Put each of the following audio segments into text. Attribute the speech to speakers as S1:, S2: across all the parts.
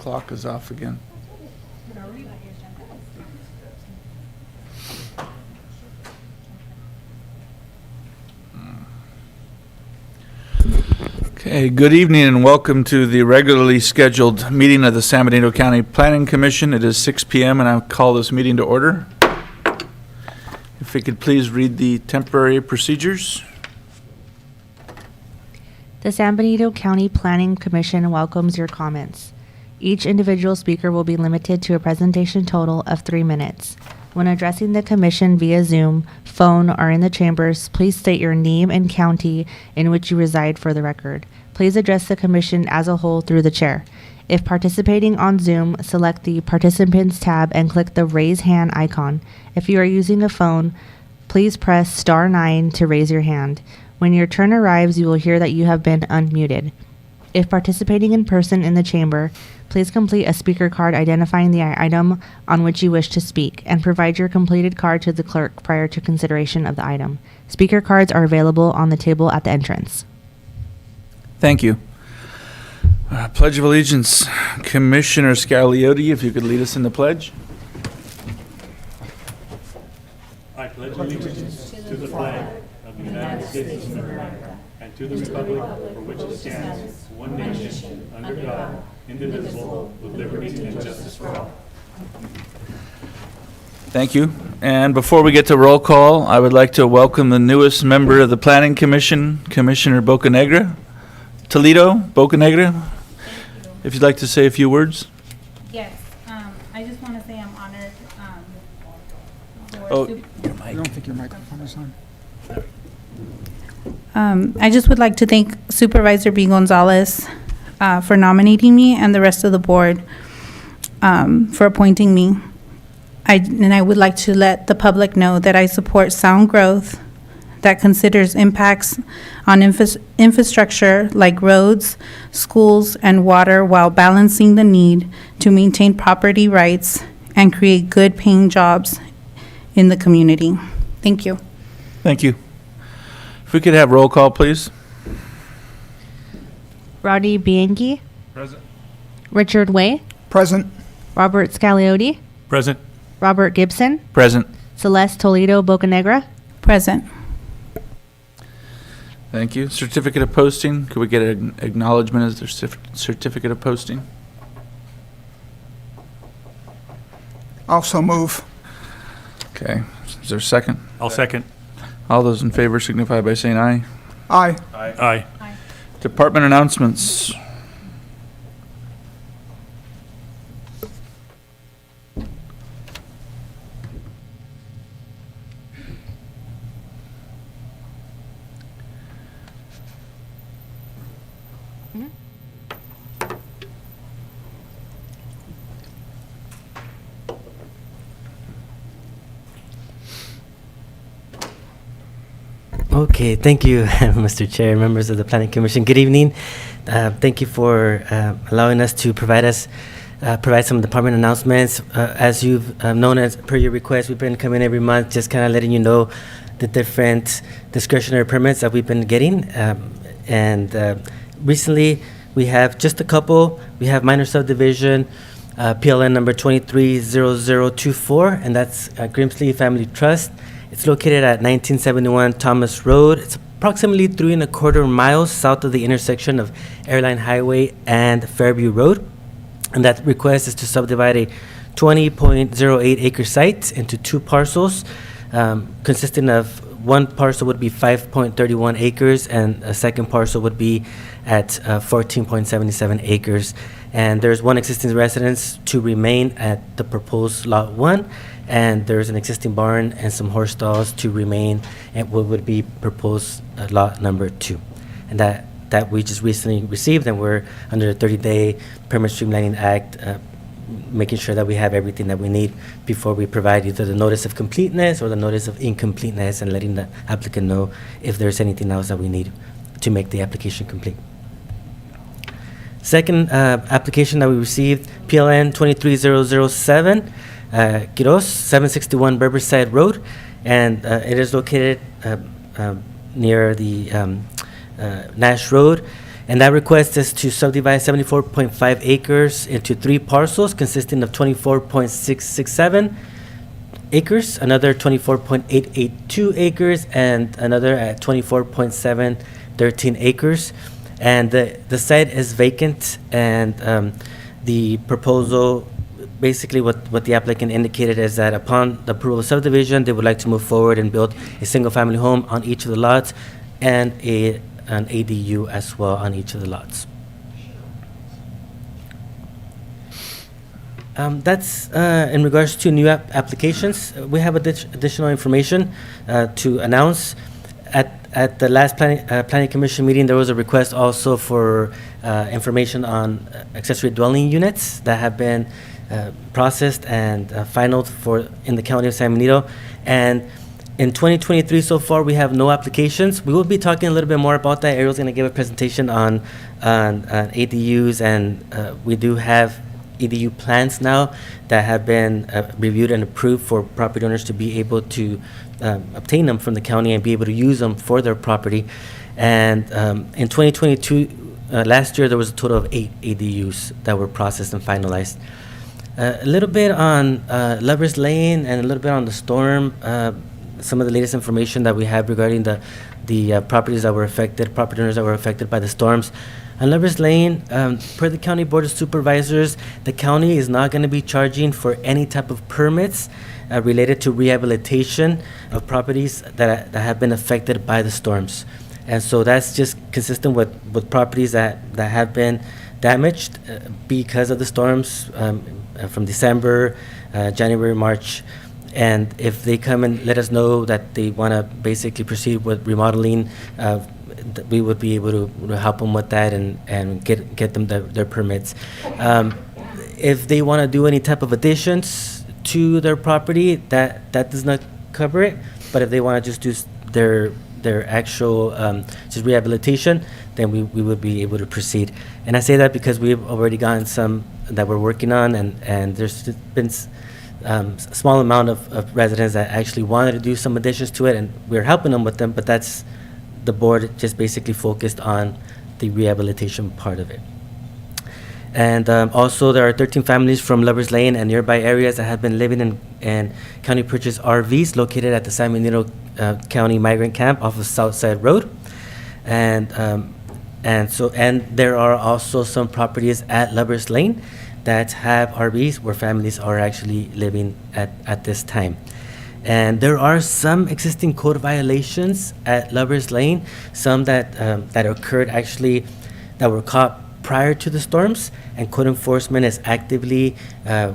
S1: clock is off again. Okay, good evening and welcome to the regularly scheduled meeting of the San Benito County Planning Commission. It is 6 p.m. and I call this meeting to order. If we could please read the temporary procedures.
S2: The San Benito County Planning Commission welcomes your comments. Each individual speaker will be limited to a presentation total of 3 minutes. When addressing the commission via Zoom, phone, or in the chambers, please state your name and county in which you reside for the record. Please address the commission as a whole through the chair. If participating on Zoom, select the Participants tab and click the Raise Hand icon. If you are using a phone, please press star 9 to raise your hand. When your turn arrives, you will hear that you have been unmuted. If participating in person in the chamber, please complete a speaker card identifying the item on which you wish to speak and provide your completed card to the clerk prior to consideration of the item. Speaker cards are available on the table at the entrance.
S1: Thank you. Pledge of Allegiance. Commissioner Scagliotti, if you could lead us in the pledge.
S3: I pledge allegiance to the flag of the United States of America and to the republic for which it stands, one nation, under God, indivisible, with liberty and justice for all.
S1: Thank you. And before we get to roll call, I would like to welcome the newest member of the Planning Commission, Commissioner Bocanegra. Toledo, Bocanegra, if you'd like to say a few words.
S4: Yes, I just want to say I'm honored.
S5: I don't think your microphone is on.
S4: I just would like to thank Supervisor B. Gonzalez for nominating me and the rest of the board for appointing me. I would like to let the public know that I support sound growth that considers impacts on infrastructure like roads, schools, and water while balancing the need to maintain property rights and create good paying jobs in the community. Thank you.
S1: Thank you. If we could have roll call, please.
S2: Rodney Bianchi,
S3: Present.
S2: Richard Way,
S5: Present.
S2: Robert Scagliotti,
S3: Present.
S2: Robert Gibson,
S1: Present.
S2: Celeste Toledo Bocanegra.
S4: Present.
S1: Thank you. Certificate of posting. Could we get an acknowledgement as their certificate of posting?
S5: Also move.
S1: Okay. Is there a second?
S3: I'll second.
S1: All those in favor signify by saying aye.
S5: Aye.
S3: Aye.
S1: Department announcements.
S6: Okay, thank you, Mr. Chair, members of the Planning Commission. Good evening. Thank you for allowing us to provide some department announcements. As you've known, as per your request, we've been coming every month, just kind of letting you know the different discretionary permits that we've been getting. Recently, we have just a couple. We have minor subdivision, PLN number 230024, and that's Grimsley Family Trust. It's located at 1971 Thomas Road. It's approximately 3¼ miles south of the intersection of Airline Highway and Fairview Road. And that request is to subdivide a 20.08 acre site into 2 parcels, consisting of one parcel would be 5.31 acres and a second parcel would be at 14.77 acres. And there's one existing residence to remain at the proposed lot 1, and there's an existing barn and some horse stalls to remain at what would be proposed lot number 2. And that we just recently received, and we're under the 30-day Permit Streamlining Act, making sure that we have everything that we need before we provide either the notice of completeness or the notice of incompleteness, and letting the applicant know if there's anything else that we need to make the application complete. Second application that we received, PLN 23007, Quiros, 761 Riverside Road, and it is located near the Nash Road. And that request is to subdivide 74.5 acres into 3 parcels consisting of 24.667 acres, another 24.882 acres, and another at 24.713 acres. And the site is vacant, and the proposal, basically what the applicant indicated is that upon the approval of subdivision, they would like to move forward and build a single-family home on each of the lots and an ADU as well on each of the lots. That's in regards to new applications. We have additional information to announce. At the last planning commission meeting, there was a request also for information on accessory dwelling units that have been processed and finalized for in the county of San Benito. And in 2023 so far, we have no applications. We will be talking a little bit more about that. Ariel's going to give a presentation on ADUs, and we do have EDU plans now that have been reviewed and approved for property owners to be able to obtain them from the county and be able to use them for their property. And in 2022, last year, there was a total of 8 ADUs that were processed and finalized. A little bit on Lovers Lane and a little bit on the storm. Some of the latest information that we have regarding the properties that were affected, property owners that were affected by the storms. On Lovers Lane, per the County Board of Supervisors, the county is not going to be charging for any type of permits related to rehabilitation of properties that have been affected by the storms. And so that's just consistent with properties that have been damaged because of the storms from December, January, March. And if they come and let us know that they want to basically proceed with remodeling, we would be able to help them with that and get them their permits. If they want to do any type of additions to their property, that does not cover it. But if they want to just do their actual just rehabilitation, then we would be able to proceed. And I say that because we've already gotten some that we're working on, and there's been a small amount of residents that actually wanted to do some additions to it, and we're helping them with them, but that's the board just basically focused on the rehabilitation part of it. And also there are 13 families from Lovers Lane and nearby areas that have been living in county purchase RVs located at the San Benito County Migrant Camp off of Southside Road. And there are also some properties at Lovers Lane that have RVs where families are actually living at this time. And there are some existing code violations at Lovers Lane, some that occurred actually that were caught prior to the storms, and code enforcement is actively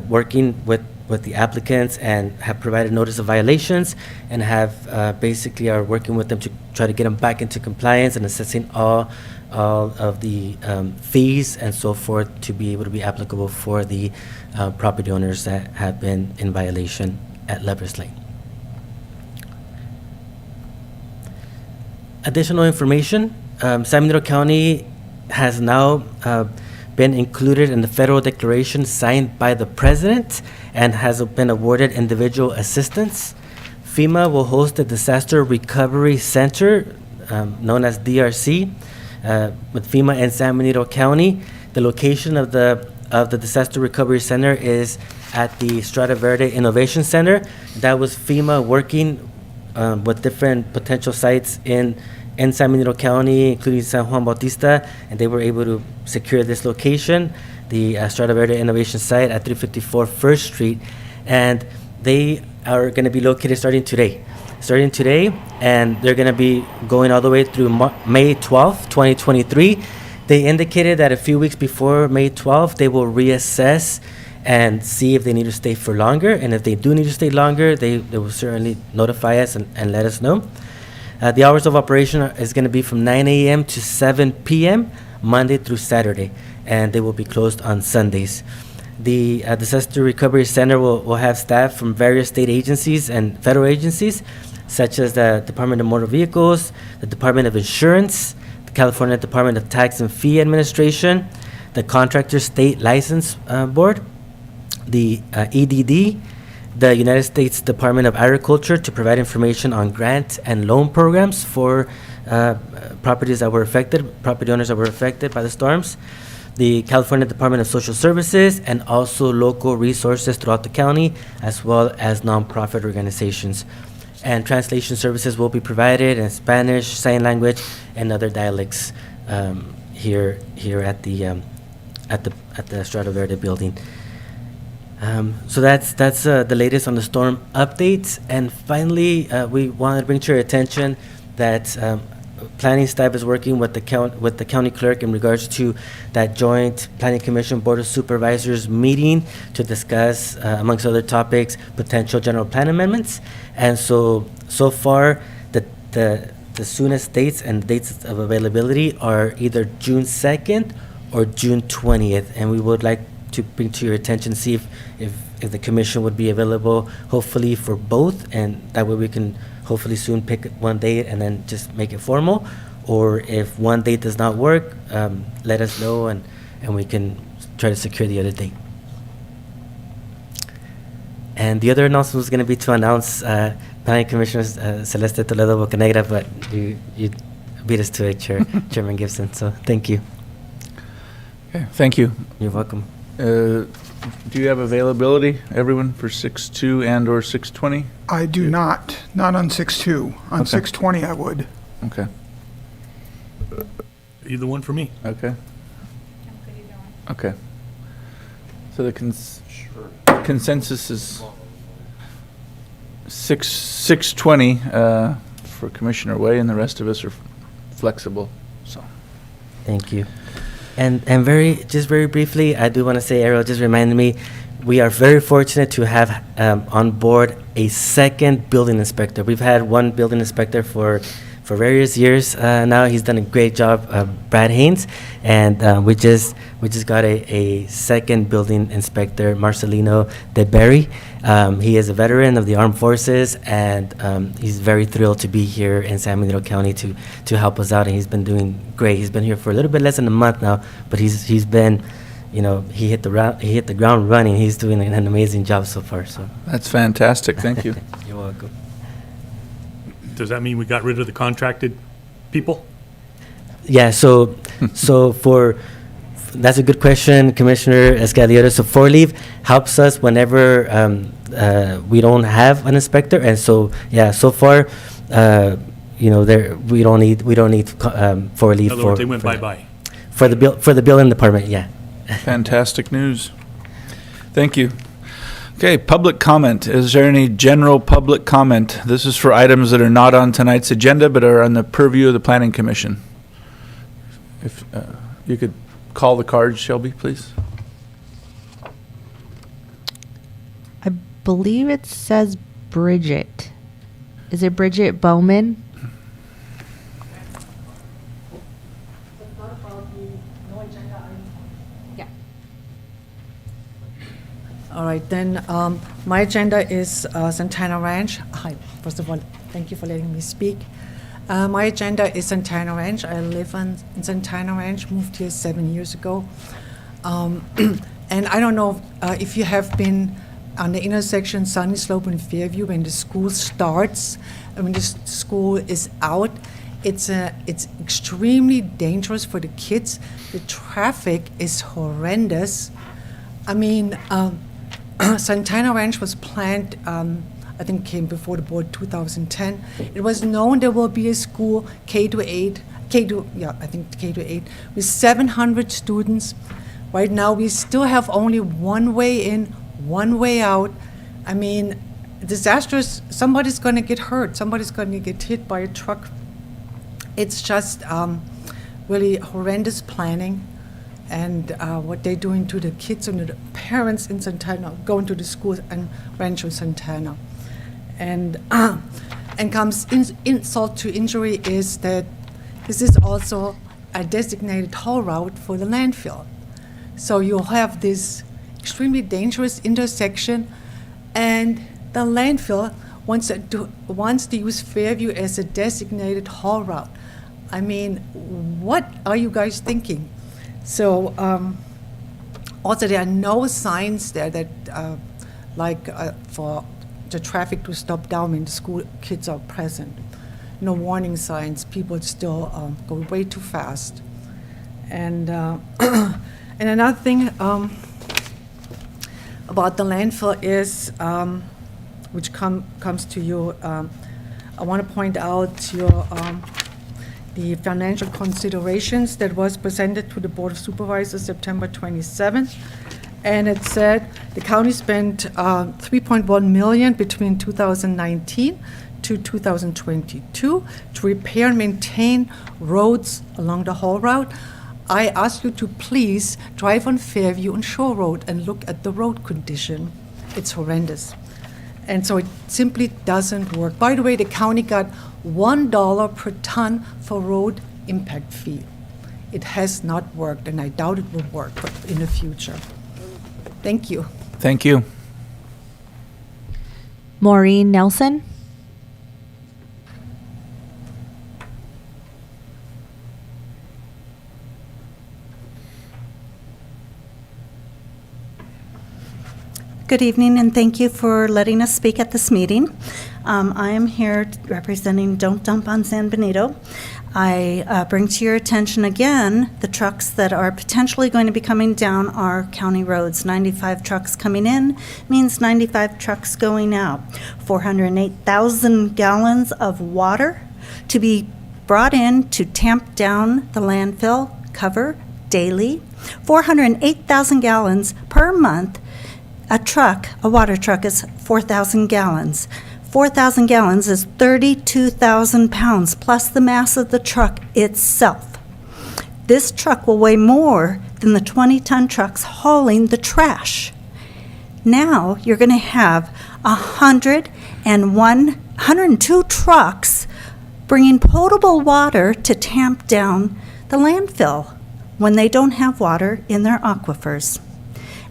S6: working with the applicants and have provided notice of violations and have basically are working with them to try to get them back into compliance and assessing all of the fees and so forth to be able to be applicable for the property owners that have been in violation at Lovers Lane. Additional information, San Benito County has now been included in the federal declaration signed by the president and has been awarded individual assistance. FEMA will host a disaster recovery center known as DRC with FEMA in San Benito County. The location of the disaster recovery center is at the Strata Verde Innovation Center. That was FEMA working with different potential sites in San Benito County, including San Juan Bautista, and they were able to secure this location, the Strata Verde Innovation Site at 354 First Street, and they are going to be located starting today, and they're going to be going all the way through May 12th, 2023. They indicated that a few weeks before May 12th, they will reassess and see if they need to stay for longer, and if they do need to stay longer, they will certainly notify us and let us know. The hours of operation is going to be from 9 a.m. to 7 p.m. Monday through Saturday, and they will be closed on Sundays. The Disaster Recovery Center will have staff from various state agencies and federal agencies, such as the Department of Motor Vehicles, the Department of Insurance, the California Department of Tax and Fee Administration, the Contractor State License Board, the EDD, the United States Department of Agriculture to provide information on grant and loan programs for property owners that were affected by the storms. The California Department of Social Services, and also local resources throughout the county, as well as nonprofit organizations. And translation services will be provided in Spanish, sign language, and other dialects here at the Strada Verde building. So that's the latest on the storm updates. And finally, we wanted to bring to your attention that planning staff is working with the county clerk in regards to that joint planning commission board of supervisors meeting to discuss, amongst other topics, potential general plan amendments. And so far, the soonest dates and dates of availability are either June 2nd or June 20th. And we would like to bring to your attention, see if the commission would be available, hopefully for both, and that way we can hopefully soon pick one date and then just make it formal. Or if one date does not work, let us know, and we can try to secure the other date. And the other announcement was going to be to announce Planning Commissioner Celeste Toledo Bocanegra, but you beat us to it, Chairman Gibson. So thank you.
S1: Okay, thank you.
S6: You're welcome.
S1: Do you have availability, everyone, for 6/2 and/or 6/20?
S5: I do not on 6/2. On
S1: Okay.
S5: 6/20, I would.
S1: Okay,
S3: Either one for me.
S1: okay. Okay. So the consensus is 6/20 for Commissioner Way, and the rest of us are flexible, so.
S6: Thank you. And very briefly, I do want to say, Ariel just reminded me, we are very fortunate to have on board a second building inspector. We've had one building inspector for various years now. He's done a great job, Brad Haynes, and we just got a second building inspector, Marcelino De Berry. He is a veteran of the Armed Forces, and he's very thrilled to be here in San Benito County to help us out, and he's been doing great. He's been here for a little bit less than a month now, but he's been, he hit the ground running. He's doing an amazing job so far. So
S1: That's fantastic, thank you.
S6: you're welcome.
S3: Does that mean we got rid of the contracted people?
S6: Yeah, so that's a good question, Commissioner Escalera. So 4 leave helps us whenever we don't have an inspector, and so so far, we don't need 4 leave
S3: In other
S6: for
S3: words, they went
S6: for-
S3: bye-bye.
S6: for the building department. Yeah.
S1: Fantastic news. Thank you. Okay, public comment. Is there any general public comment? This is for items that are not on tonight's agenda but are on the purview of the Planning Commission. If you could call the card, Shelby, please.
S2: I believe it says Bridget. Is it Bridget Bowman?
S7: All right, then, my agenda is Santana Ranch. Hi, first of all, thank you for letting me speak. My agenda is Santana Ranch. I live in Santana Ranch, moved here 7 years ago. And I don't know if you have been on the intersection Sunny Slope and Fairview when the school starts, and when the school is out. It's extremely dangerous for the kids. The traffic is horrendous. I mean, Santana Ranch was planned, I think came before the board 2010. It was known there will be a school K-8, K-8, with 700 students. Right now, we still have only one way in, one way out. I mean, disastrous, somebody's gonna get hurt, somebody's gonna get hit by a truck. It's just really horrendous planning. And what they're doing to the kids and the parents in Santana, going to the schools and Rancho Santana. And comes insult to injury is that this is also a designated toll route for the landfill. So you'll have this extremely dangerous intersection, and the landfill wants to use Fairview as a designated toll route. I mean, what are you guys thinking? So also there are no signs there that like for the traffic to stop down when the school kids are present. No warning signs, people still go way too fast. And, and another thing about the landfill is, which comes to you, I want to point out your the financial considerations that was presented to the Board of Supervisors September 27th. And it said the county spent $3.1 million between 2019 to 2022 to repair and maintain roads along the whole route. I ask you to please drive on Fairview and Shore Road and look at the road condition. It's horrendous. And so it simply doesn't work. By the way, the county got $1 per ton for road impact fee. It has not worked, and I doubt it will work in the future. Thank you.
S1: Thank you.
S2: Maureen Nelson.
S8: Good evening, and thank you for letting us speak at this meeting. I am here representing Don't Dump on San Benito. I bring to your attention again the trucks that are potentially going to be coming down our county roads. 95 trucks coming in means 95 trucks going out. 408,000 gallons of water to be brought in to tamp down the landfill cover daily. 408,000 gallons per month. A water truck is 4,000 gallons. 4,000 gallons is 32,000 pounds plus the mass of the truck itself. This truck will weigh more than the 20-ton trucks hauling the trash. Now you're going to have 102 trucks bringing potable water to tamp down the landfill when they don't have water in their aquifers.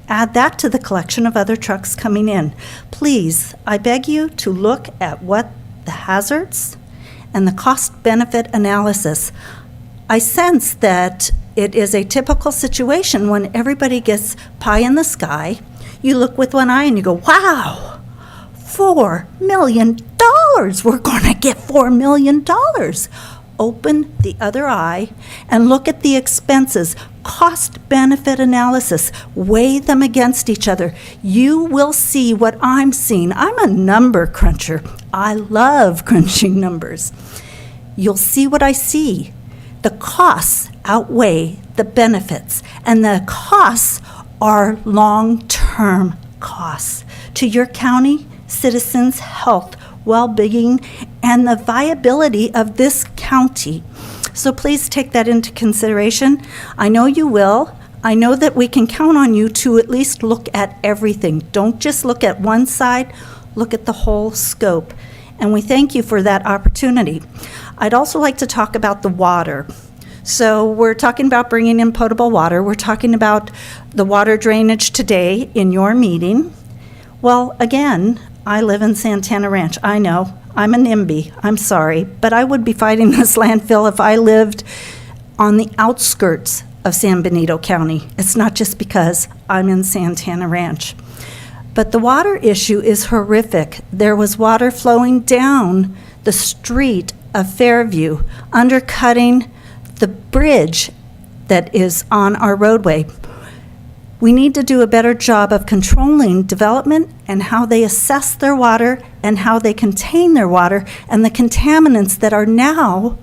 S8: Add that to the collection of other trucks coming in. Please, I beg you to look at what the hazards and the cost-benefit analysis. I sense that it is a typical situation when everybody gets pie in the sky. You look with one eye and you go, wow, $4 million. We're going to get $4 million. Open the other eye and look at the expenses, cost-benefit analysis, weigh them against each other. You will see what I'm seeing. I'm a number cruncher. I love crunching numbers. You'll see what I see. The costs outweigh the benefits, and the costs are long-term costs to your county citizens' health, well-being, and the viability of this county. So please take that into consideration. I know you will. I know that we can count on you to at least look at everything. Don't just look at one side, look at the whole scope. And we thank you for that opportunity. I'd also like to talk about the water. So we're talking about bringing in potable water. We're talking about the water drainage today in your meeting. Well, again, I live in Santana Ranch. I know, I'm a NIMBY, I'm sorry, but I would be fighting this landfill if I lived on the outskirts of San Benito County. It's not just because I'm in Santana Ranch. But the water issue is horrific. There was water flowing down the street of Fairview, undercutting the bridge that is on our roadway. We need to do a better job of controlling development and how they assess their water and how they contain their water and the contaminants that are now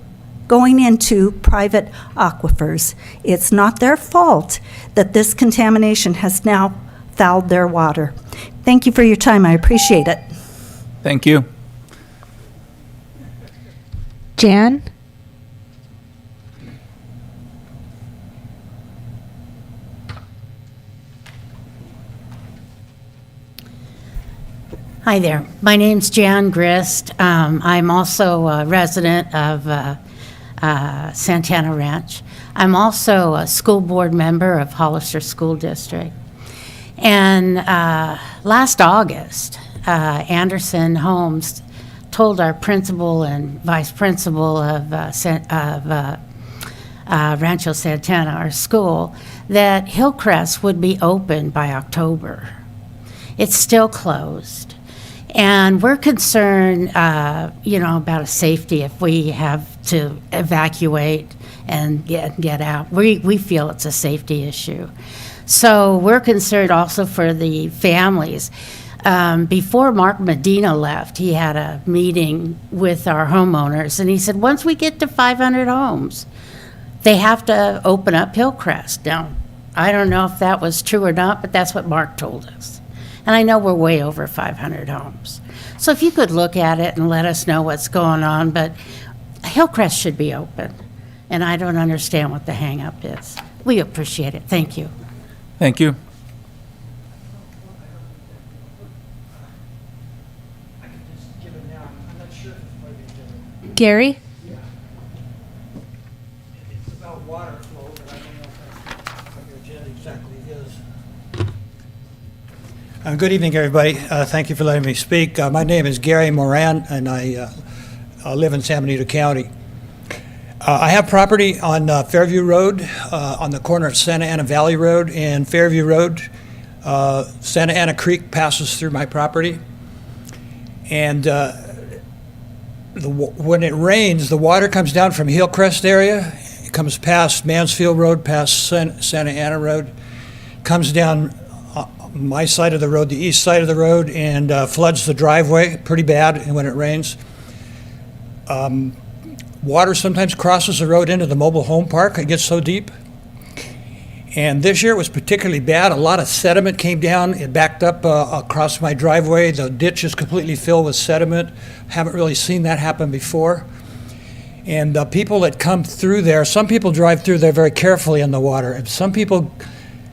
S8: going into private aquifers. It's not their fault that this contamination has now fouled their water. Thank you for your time. I appreciate it.
S1: Thank you.
S2: Jan.
S9: Hi there. My name's Jan Grist. I'm also a resident of Santana Ranch. I'm also a school board member of Hollister School District. And last August, Anderson Holmes told our principal and vice principal of Rancho Santana, our school, that Hillcrest would be open by October. It's still closed. And we're concerned, about a safety if we have to evacuate and get out. We feel it's a safety issue. So we're concerned also for the families. Before Mark Medina left, he had a meeting with our homeowners, and he said, once we get to 500 homes, they have to open up Hillcrest. Now, I don't know if that was true or not, but that's what Mark told us. And I know we're way over 500 homes. So if you could look at it and let us know what's going on, but Hillcrest should be open. And I don't understand what the hang-up is. We appreciate it. Thank you.
S1: Thank you.
S2: Gary?
S10: It's about water flow, but I don't know if that's what your agenda exactly is. Good evening, everybody. Thank you for letting me speak. My name is Gary Moran, and I live in San Benito County. I have property on Fairview Road, on the corner of Santa Ana Valley Road and Fairview Road. Santa Ana Creek passes through my property. And when it rains, the water comes down from Hillcrest area. It comes past Mansfield Road, past Santa Ana Road, comes down my side of the road, the east side of the road, and floods the driveway pretty bad when it rains. Water sometimes crosses the road into the mobile home park. It gets so deep. And this year it was particularly bad. A lot of sediment came down. It backed up across my driveway. The ditch is completely filled with sediment. Haven't really seen that happen before. And the people that come through there, some people drive through there very carefully in the water. And some people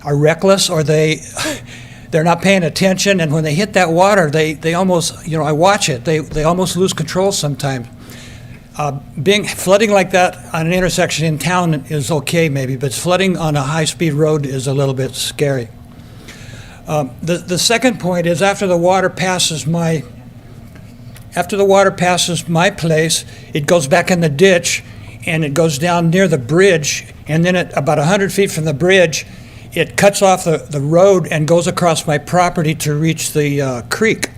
S10: are reckless, or they're not paying attention. And when they hit that water, they almost, I watch it. They almost lose control sometimes. Flooding like that on an intersection in town is okay maybe, but flooding on a high-speed road is a little bit scary. The second point is after the water passes my place, it goes back in the ditch and it goes down near the bridge, and then at about 100 feet from the bridge, it cuts off the road and goes across my property to reach the creek.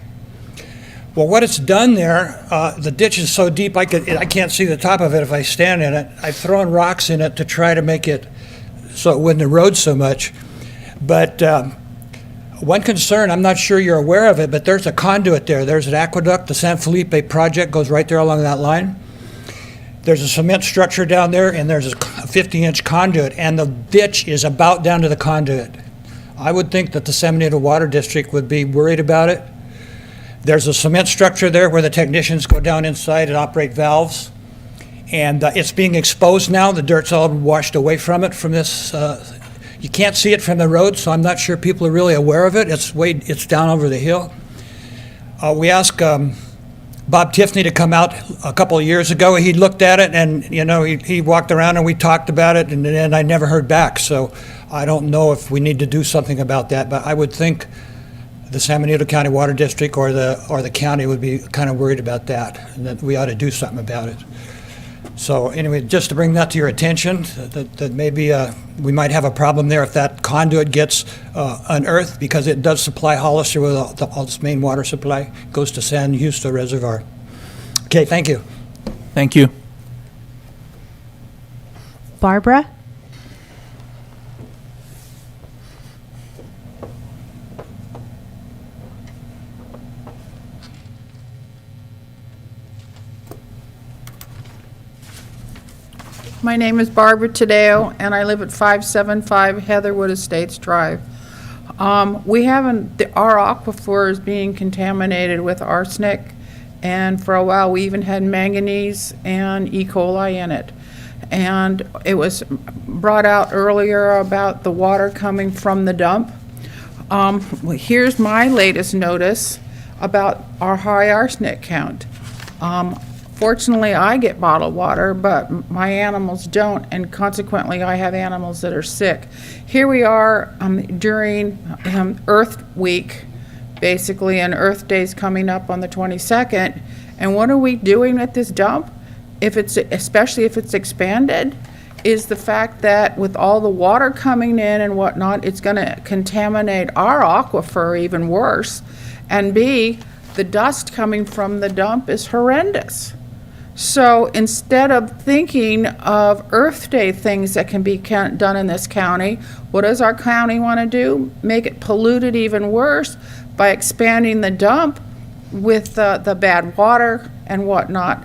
S10: Well, what it's done there, the ditch is so deep I can't see the top of it if I stand in it. I've thrown rocks in it to try to make it so it wouldn't erode so much. But one concern, I'm not sure you're aware of it, but there's a conduit there. There's an aqueduct. The San Felipe project goes right there along that line. There's a cement structure down there, and there's a 50-inch conduit, and the ditch is about down to the conduit. I would think that the San Benito Water District would be worried about it. There's a cement structure there where the technicians go down inside and operate valves. And it's being exposed now. The dirt's all washed away from it from this. You can't see it from the road, so I'm not sure people are really aware of it. It's down over the hill. We asked Bob Tiffany to come out a couple of years ago. He looked at it, and he walked around and we talked about it, and then I never heard back. So I don't know if we need to do something about that, but I would think the San Benito County Water District or the county would be kind of worried about that, and that we ought to do something about it. So anyway, just to bring that to your attention, that maybe we might have a problem there if that conduit gets unearthed, because it does supply Hollister with all its main water supply. It goes to San Justo Reservoir. Okay, thank you.
S1: Thank you.
S2: Barbara?
S11: My name is Barbara Tadeo, and I live at 575 Heatherwood Estates Drive. Our aquifer is being contaminated with arsenic, and for a while we even had manganese and E. coli in it. And it was brought out earlier about the water coming from the dump. Here's my latest notice about our high arsenic count. Fortunately, I get bottled water, but my animals don't, and consequently, I have animals that are sick. Here we are during Earth Week, basically, and Earth Day's coming up on the 22nd, and what are we doing at this dump? Especially if it's expanded, is the fact that with all the water coming in and whatnot, it's going to contaminate our aquifer even worse. And B, the dust coming from the dump is horrendous. So instead of thinking of Earth Day things that can be done in this county, what does our county want to do? Make it polluted even worse by expanding the dump with the bad water and whatnot.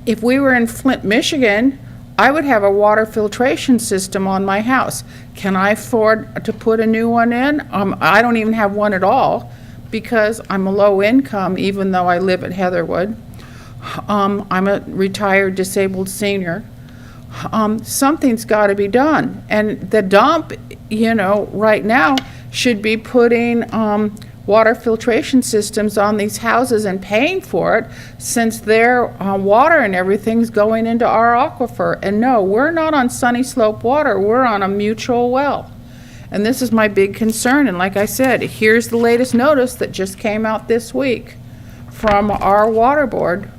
S11: If we were in Flint, Michigan, I would have a water filtration system on my house. Can I afford to put a new one in? I don't even have one at all because I'm a low income, even though I live at Heatherwood. I'm a retired disabled senior. Something's got to be done. And the dump, right now should be putting water filtration systems on these houses and paying for it, since their water and everything's going into our aquifer. And no, we're not on Sunny Slope water, we're on a mutual well. And this is my big concern. And like I said, here's the latest notice that just came out this week from our water board.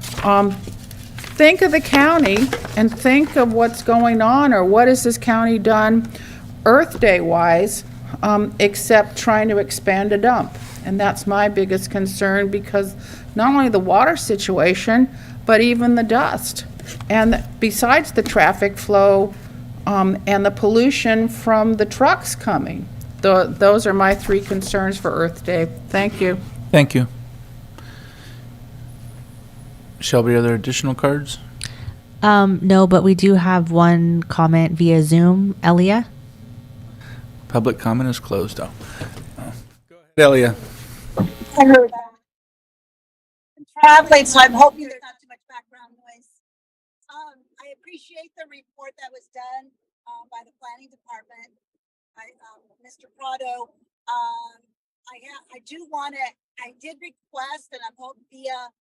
S11: Think of the county and think of what's going on, or what has this county done Earth Day wise, except trying to expand a dump. And that's my biggest concern, because not only the water situation, but even the dust. And besides the traffic flow and the pollution from the trucks coming. Those are my three concerns for Earth Day. Thank you.
S1: Thank you. Shelby, are there additional cards?
S2: No, but we do have one comment via Zoom. Elia?
S1: Public comment is closed. Oh. Go ahead, Elia.
S12: I heard that. I'm traveling, so I'm hoping there's not too much background noise. I appreciate the report that was done by the planning department. Mr. Prado, I did request, and I'm hoping via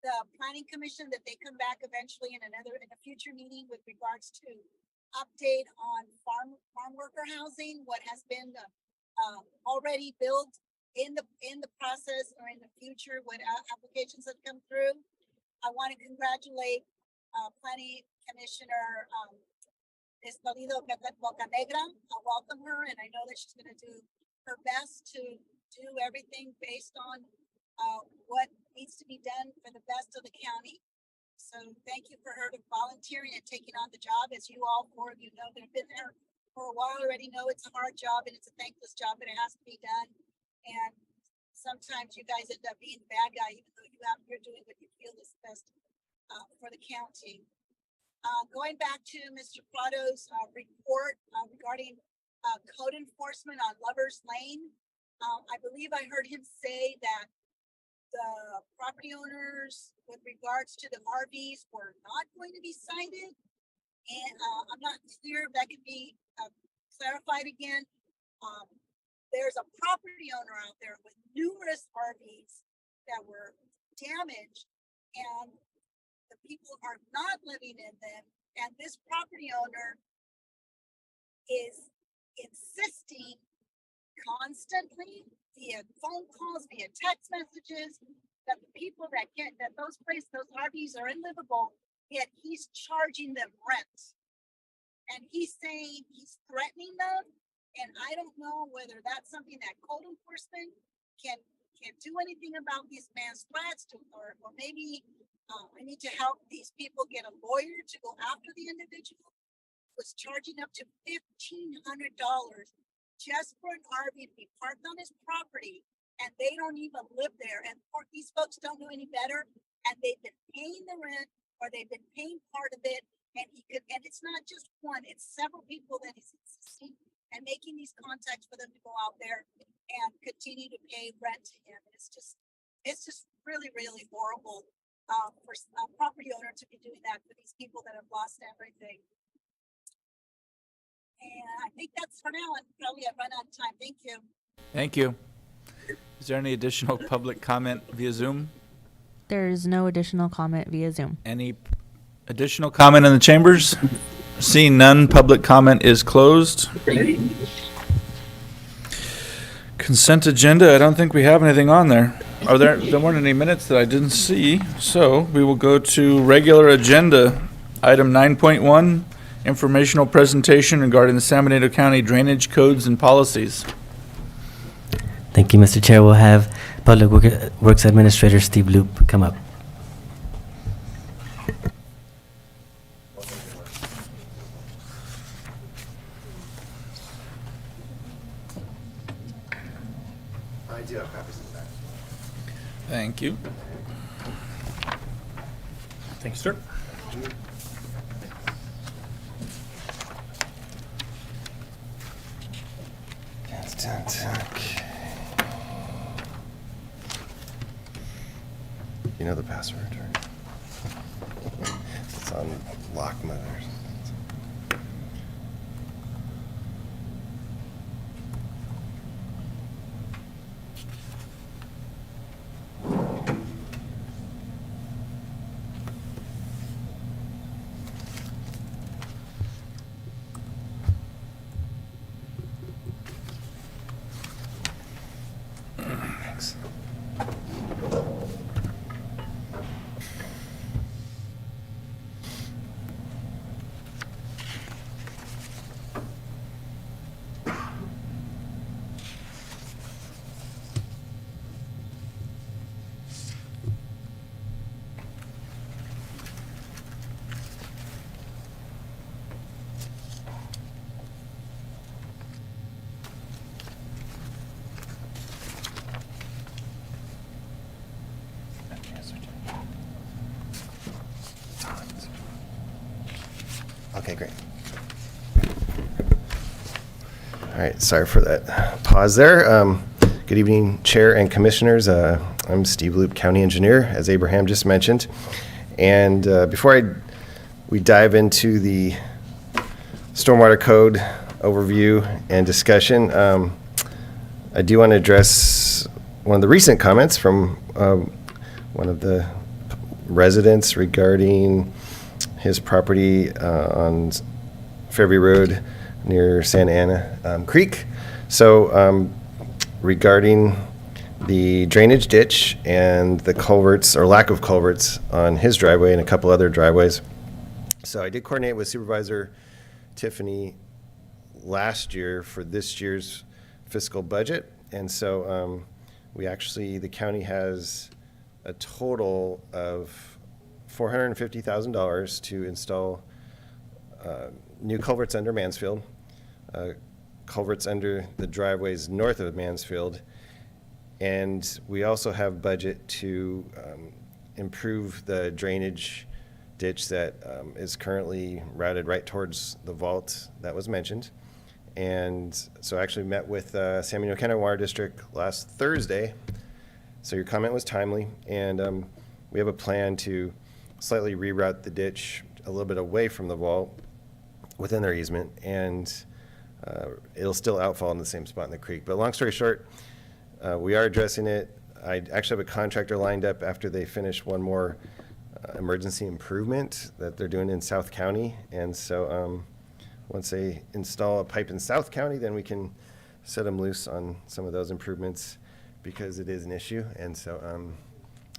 S12: the planning commission that they come back eventually in a future meeting with regards to update on farm worker housing, what has been already built in the process, or in the future, what applications have come through. I want to congratulate planning commissioner Ms. Benito Bocanegra. I welcome her, and I know that she's going to do her best to do everything based on what needs to be done for the best of the county. So thank you for her to volunteering and taking on the job. As you all four of you know that have been there for a while already know, it's a hard job and it's a thankless job, but it has to be done. And sometimes you guys end up being the bad guy, even though you're doing what you feel is best for the county. Going back to Mr. Prado's report regarding code enforcement on Lover's Lane, I believe I heard him say that the property owners with regards to the RVs were not going to be cited. And I'm not clear if that could be clarified again. There's a property owner out there with numerous RVs that were damaged, and the people are not living in them. And this property owner is insisting constantly via phone calls, via text messages, that the people that those RVs are unlivable, yet he's charging them rent. And he's saying he's threatening them. And I don't know whether that's something that code enforcement can do anything about this man's threats, or maybe I need to help these people get a lawyer to go after the individual who was charging up to $1,500 just for an RV to be parked on his property, and they don't even live there. And these folks don't know any better, and they've been paying the rent, or they've been paying part of it, and it's not just one, it's several people that he's insisting and making these contacts for them to go out there and continue to pay rent to him. It's just really, really horrible for a property owner to be doing that for these people that have lost everything. And I think that's for now, and probably I've run out of time. Thank you.
S1: Thank you. Is there any additional public comment via Zoom?
S2: There's no additional comment via Zoom.
S1: Any additional comment in the chambers? Seeing none, public comment is closed. Consent agenda, I don't think we have anything on there. There weren't any minutes that I didn't see, so we will go to regular agenda. Item 9.1, informational presentation regarding the San Benito County drainage codes and policies.
S6: Thank you, Mr. Chair. We'll have Public Works Administrator Steve Loop come up.
S13: I do have copies of that.
S1: Thank you.
S3: Thank you, sir.
S13: You know the password, right? It's on lock mode. Thanks. Okay, great. All right, sorry for that pause there. Good evening, Chair and Commissioners. I'm Steve Loop, County Engineer, as Abraham just mentioned. And before we dive into the Stormwater Code overview and discussion, I do want to address one of the recent comments from one of the residents regarding his property on Fairview Road near Santa Ana Creek. So regarding the drainage ditch and the culverts, or lack of culverts, on his driveway and a couple other driveways. So I did coordinate with Supervisor Tiffany last year for this year's fiscal budget. And so the county has a total of $450,000 to install new culverts under Mansfield, culverts under the driveways north of Mansfield, and we also have budget to improve the drainage ditch that is currently routed right towards the vault that was mentioned. And so I actually met with San Benito County Water District last Thursday, so your comment was timely, and we have a plan to slightly reroute the ditch a little bit away from the vault within their easement, and it'll still outfall in the same spot in the creek. But long story short, we are addressing it. I actually have a contractor lined up after they finish one more emergency improvement that they're doing in South County. And so once they install a pipe in South County, then we can set them loose on some of those improvements, because it is an issue. And so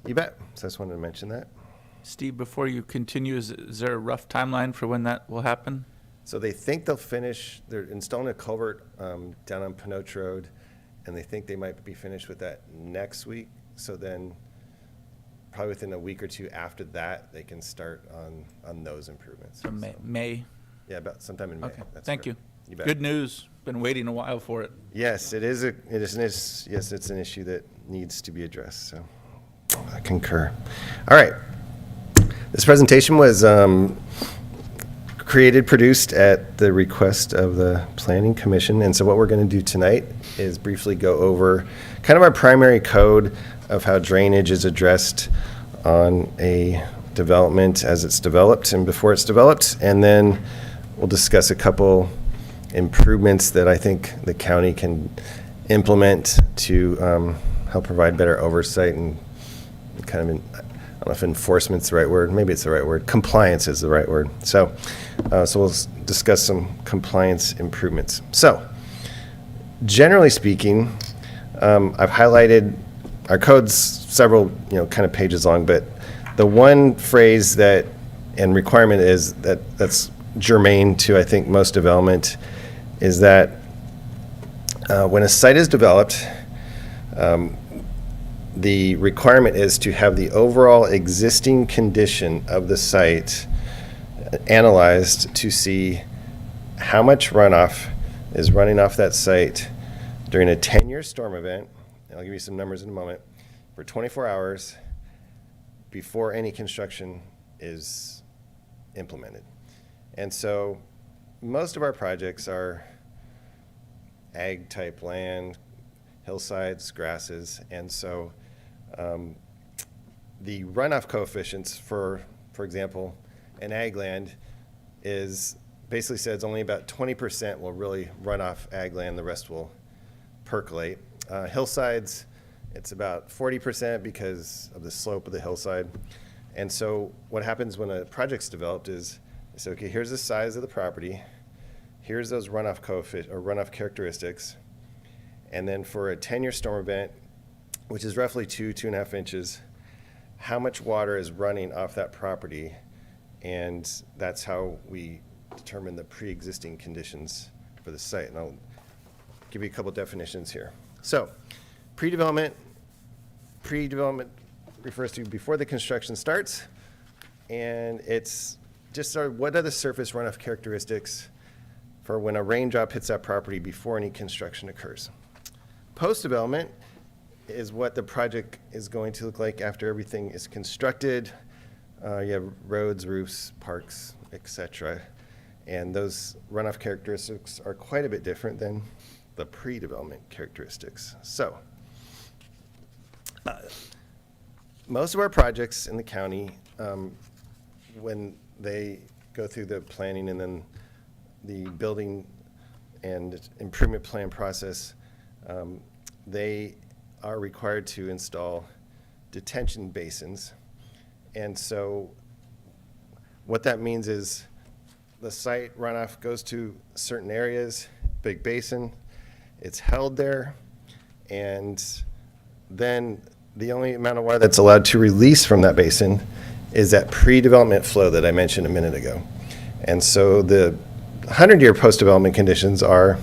S13: you bet. So I just wanted to mention that.
S1: Steve, before you continue, is there a rough timeline for when that will happen?
S13: So they think they'll finish, they're installing a culvert down on Pinoch Road, and they think they might be finished with that next week. So then probably within a week or two after that, they can start on those improvements.
S1: So May?
S13: Yeah, about sometime in May.
S1: Okay,
S13: That's
S1: thank
S13: correct.
S1: you.
S13: Bet.
S1: Good news. Been waiting a while for it.
S13: Yes, yes, it's an issue that needs to be addressed, so I concur. All right. This presentation was produced at the request of the Planning Commission. And so what we're going to do tonight is briefly go over kind of our primary code of how drainage is addressed on a development as it's developed and before it's developed. And then we'll discuss a couple improvements that I think the county can implement to help provide better oversight and kind of, I don't know if enforcement's the right word, maybe it's the right word, compliance is the right word. So we'll discuss some compliance improvements. So generally speaking, I've highlighted our code's several, kind of pages long, but the one phrase that and requirement is that's germane to, I think, most development is that when a site is developed, the requirement is to have the overall existing condition of the site analyzed to see how much runoff is running off that site during a 10-year storm event. And I'll give you some numbers in a moment. For 24 hours before any construction is implemented. And so most of our projects are ag type land, hillsides, grasses, and so the runoff coefficients for example, an ag land is basically says only about 20% will really run off ag land, the rest will percolate. Hillsides, it's about 40% because of the slope of the hillside. And so what happens when a project's developed is, so okay, here's the size of the property, here's those runoff coefficient or runoff characteristics, and then for a 10-year storm event, which is roughly 2.5 inches, how much water is running off that property, and that's how we determine the pre-existing conditions for the site. And I'll give you a couple definitions here. So, pre-development refers to before the construction starts, and it's just what are the surface runoff characteristics for when a raindrop hits that property before any construction occurs. Post-development is what the project is going to look like after everything is constructed. You have roads, roofs, parks, etc. And those runoff characteristics are quite a bit different than the pre-development characteristics. So, most of our projects in the county, when they go through the planning and then the building and improvement plan process, they are required to install detention basins. And so what that means is the site runoff goes to certain areas, big basin, it's held there, and then the only amount of water that's allowed to release from that basin is that pre-development flow that I mentioned a minute ago. And so the 100-year post-development conditions are,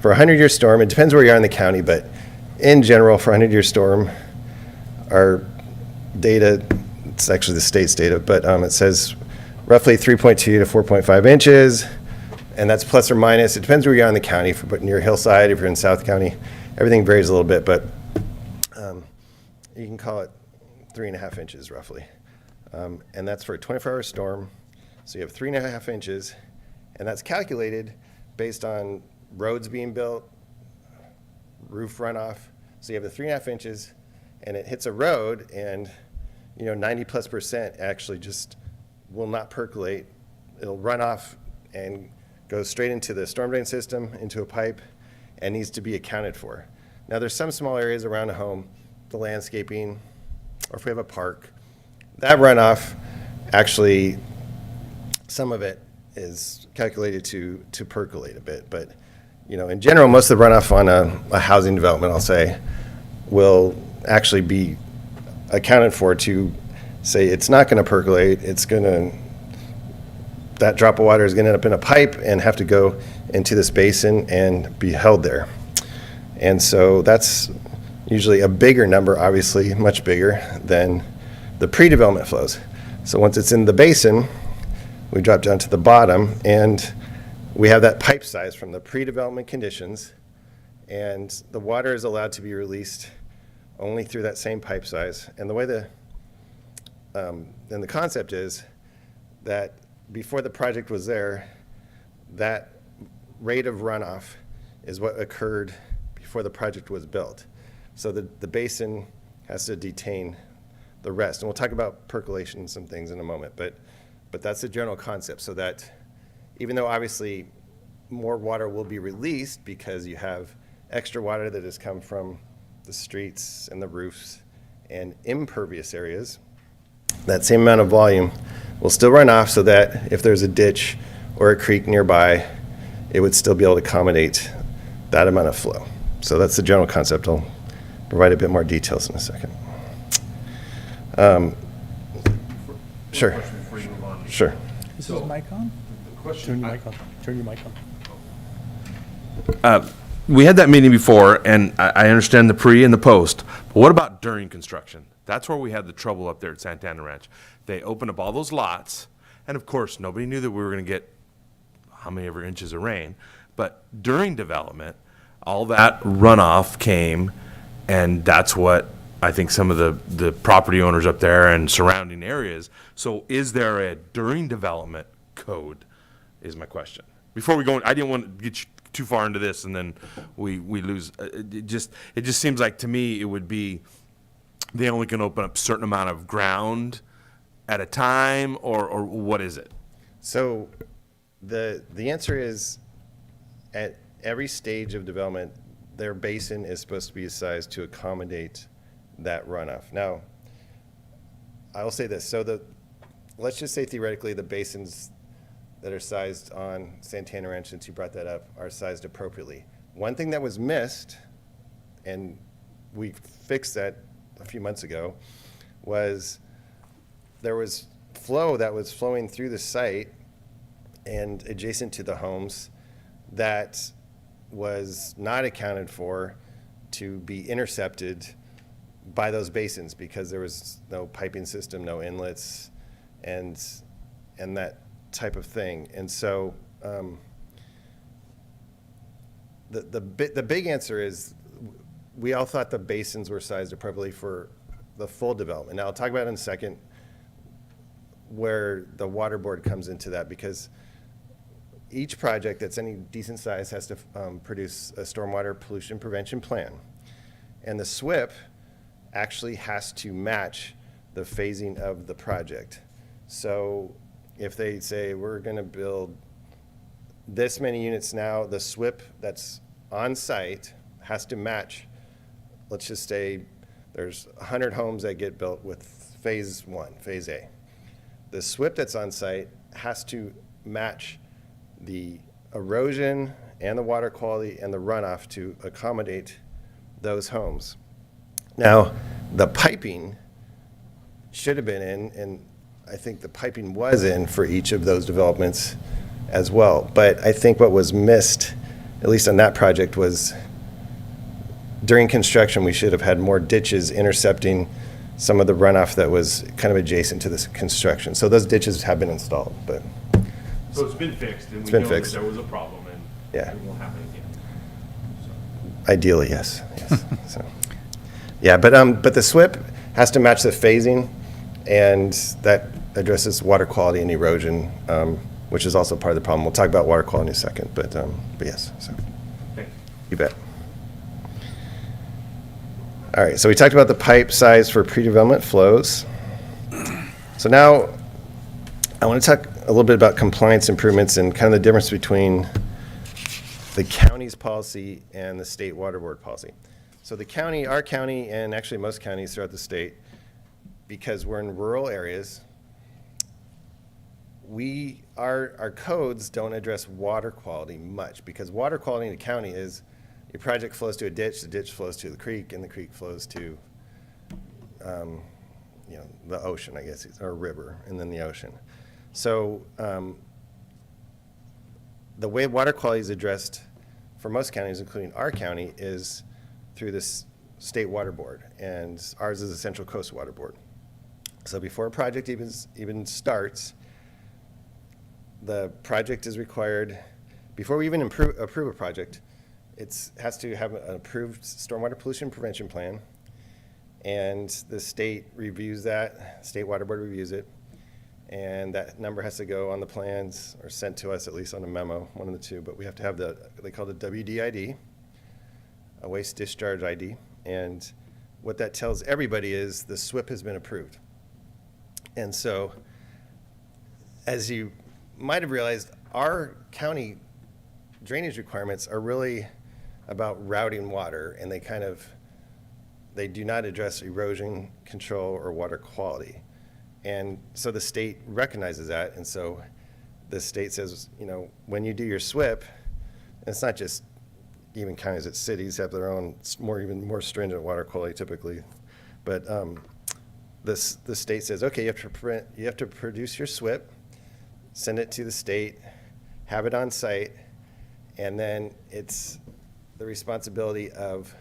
S13: for a 100-year storm, it depends where you are in the county, but in general, for a 100-year storm, our data, it's actually the state's data, but it says roughly 3.2 to 4.5 inches, and that's plus or minus. It depends where you are in the county. If you're near Hillside, if you're in South County, everything varies a little bit, but you can call it 3.5 inches roughly. And that's for a 24-hour storm. So you have 3.5 inches, and that's calculated based on roads being built, roof runoff. So you have the 3.5 inches, and it hits a road, and 90+% actually just will not percolate. It'll run off and go straight into the storm drain system, into a pipe, and needs to be accounted for. Now there's some small areas around a home, the landscaping, or if we have a park, that runoff, actually, some of it is calculated to percolate a bit. But, in general, most of the runoff on a housing development, I'll say, will actually be accounted for to say it's not going to percolate. That drop of water is going to end up in a pipe and have to go into this basin and be held there. And so that's usually a bigger number, obviously, much bigger than the pre-development flows. So once it's in the basin, we drop down to the bottom, and we have that pipe size from the pre-development conditions, and the water is allowed to be released only through that same pipe size. And the way then the concept is that before the project was there, that rate of runoff is what occurred before the project was built. So the basin has to detain the rest. And we'll talk about percolation and some things in a moment, but that's the general concept, so that even though obviously more water will be released because you have extra water that has come from the streets and the roofs and impervious areas, that same amount of volume will still run off, so that if there's a ditch or a creek nearby, it would still be able to accommodate that amount of flow. So that's the general concept. I'll provide a bit more details in a second. Sure. Sure.
S1: Is this mic on?
S3: The
S14: Turn your mic on. Turn your mic on. We had that meeting before, and I understand the pre and the post, but what about during construction? That's where we had the trouble up there at Santana Ranch. They opened up all those lots, and of course, nobody knew that we were gonna get how many ever inches of rain, but during development, all that runoff came, and that's what I think some of the property owners up there and surrounding areas. So is there a during development code, is my question. Before we go, I didn't want to get you too far into this and then we lose. It just seems like to me it would be, they only can open up a certain amount of ground at a time, or what is it?
S13: So the answer is, at every stage of development, their basin is supposed to be sized to accommodate that runoff. Now, I will say this. So let's just say theoretically the basins that are sized on Santana Ranch, since you brought that up, are sized appropriately. One thing that was missed, and we fixed that a few months ago, was there was flow that was flowing through the site and adjacent to the homes that was not accounted for to be intercepted by those basins because there was no piping system, no inlets, and that type of thing. And so the big answer is we all thought the basins were sized appropriately for the full development. Now I'll talk about in a second where the water board comes into that, because each project that's any decent size has to produce a stormwater pollution prevention plan. And the SWIP actually has to match the phasing of the project. So if they say we're going to build this many units now, the SWIP that's on site has to match. Let's just say there's 100 homes that get built with phase 1, phase A. The SWIP that's on site has to match the erosion and the water quality and the runoff to accommodate those homes. Now, the piping should have been in, and I think the piping was in for each of those developments as well. But I think what was missed, at least on that project, was during construction, we should have had more ditches intercepting some of the runoff that was kind of adjacent to this construction. So those ditches have been installed, but.
S14: So it's been fixed, and
S13: It's
S14: we
S13: been
S14: know that
S13: fixed.
S14: there was a problem, and
S13: Yeah.
S14: it won't happen again.
S13: Ideally, yes. So, yeah, but the SWIP has to match the phasing, and that addresses water quality and erosion, which is also part of the problem. We'll talk about water quality in a second, but yes. So,
S14: Thank you.
S13: you bet. All right, so we talked about the pipe size for pre-development flows. So now I want to talk a little bit about compliance improvements and kind of the difference between the county's policy and the state water board policy. So the county, our county, and actually most counties throughout the state, because we're in rural areas, our codes don't address water quality much, because water quality in the county is your project flows to a ditch, the ditch flows to the creek, and the creek flows to the ocean, I guess, or river, and then the ocean. So the way water quality is addressed for most counties, including our county, is through this state water board, and ours is the Central Coast Water Board. So before a project even starts, the project is required, before we even approve a project, it has to have an approved stormwater pollution prevention plan, and the state reviews that, state water board reviews it, and that number has to go on the plans or sent to us, at least on a memo, one of the two, but we have to have they call it a WDID, a waste discharge ID, and what that tells everybody is the SWIP has been approved. And so, as you might have realized, our county drainage requirements are really about routing water, and they do not address erosion control or water quality. And so the state recognizes that, and so the state says, when you do your SWIP, and it's not just even counties, it's cities have their own even more stringent water quality typically, but the state says, okay, you have to produce your SWIP, send it to the state, have it on site, and then it's the responsibility of,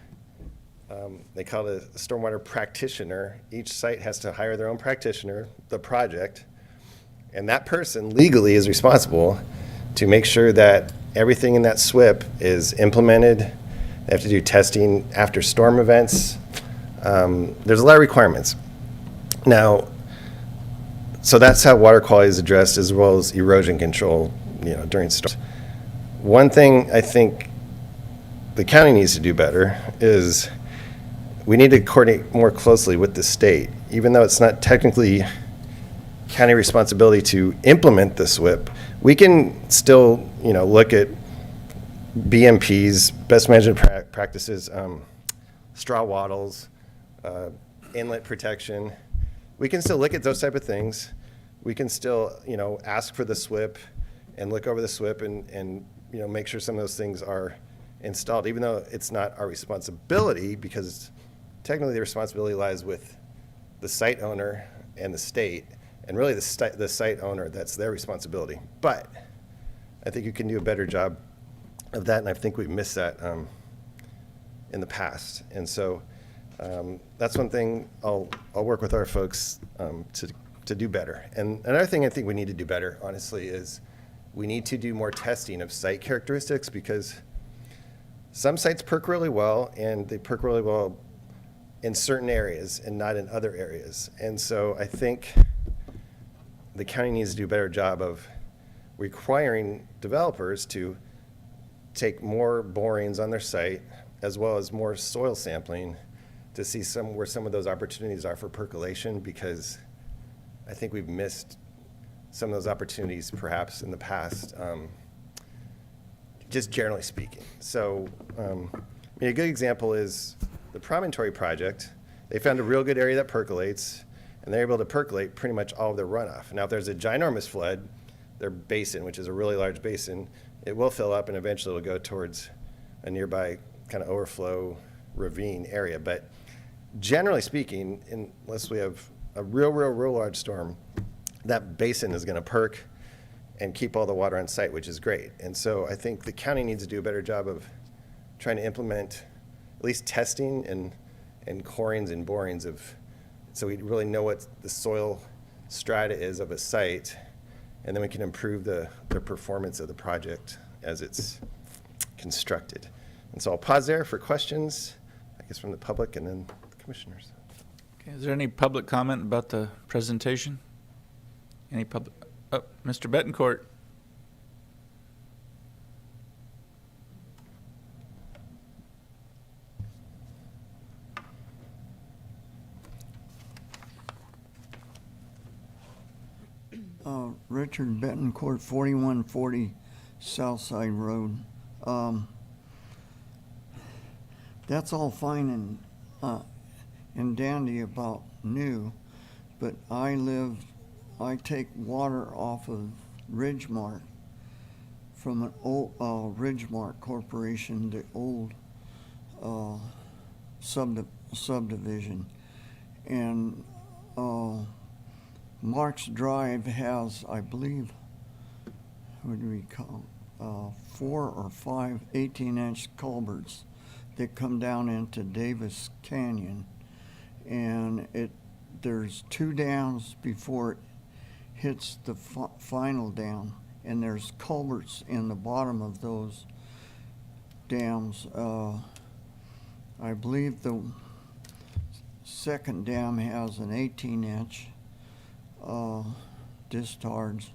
S13: they call it a stormwater practitioner. Each site has to hire their own practitioner, the project, and that person legally is responsible to make sure that everything in that SWIP is implemented. They have to do testing after storm events. There's a lot of requirements. Now, so that's how water quality is addressed, as well as erosion control, during storms. One thing I think the county needs to do better is we need to coordinate more closely with the state. Even though it's not technically county responsibility to implement the SWIP, we can still, look at BMPs, best management practices, straw wattles, inlet protection. We can still look at those type of things. We can still, ask for the SWIP and look over the SWIP and make sure some of those things are installed, even though it's not our responsibility, because technically the responsibility lies with the site owner and the state, and really the site owner, that's their responsibility. But I think you can do a better job of that, and I think we've missed that in the past. And so that's one thing I'll work with our folks to do better. And another thing I think we need to do better, honestly, is we need to do more testing of site characteristics, because some sites perk really well, and they perk really well in certain areas and not in other areas. And so I think the county needs to do a better job of requiring developers to take more borings on their site, as well as more soil sampling, to see where some of those opportunities are for percolation, because I think we've missed some of those opportunities perhaps in the past, just generally speaking. So a good example is the Promontory project. They found a real good area that percolates, and they're able to percolate pretty much all of their runoff. Now, if there's a ginormous flood, their basin, which is a really large basin, it will fill up, and eventually it'll go towards a nearby kind of overflow ravine area. But generally speaking, unless we have a real large storm, that basin is going to perk and keep all the water on site, which is great. And so I think the county needs to do a better job of trying to implement at least testing and corings and borings so we really know what the soil strata is of a site, and then we can improve the performance of the project as it's constructed. And so I'll pause there for questions, I guess, from the public and then the commissioners.
S1: Okay, is there any public comment about the presentation? Any public? Oh, Mr. Betancourt.
S15: Richard Betancourt, 4140 Southside Road. That's all fine and dandy about new, but I take water off of Ridgemark from an old Ridgemark Corporation, the old subdivision, and Mark's Drive has, I believe, what do we call 4 or 5 18-inch culverts that come down into Davis Canyon, and there's 2 dams before it hits the final dam, and there's culverts in the bottom of those dams. I believe the second dam has an 18-inch discharge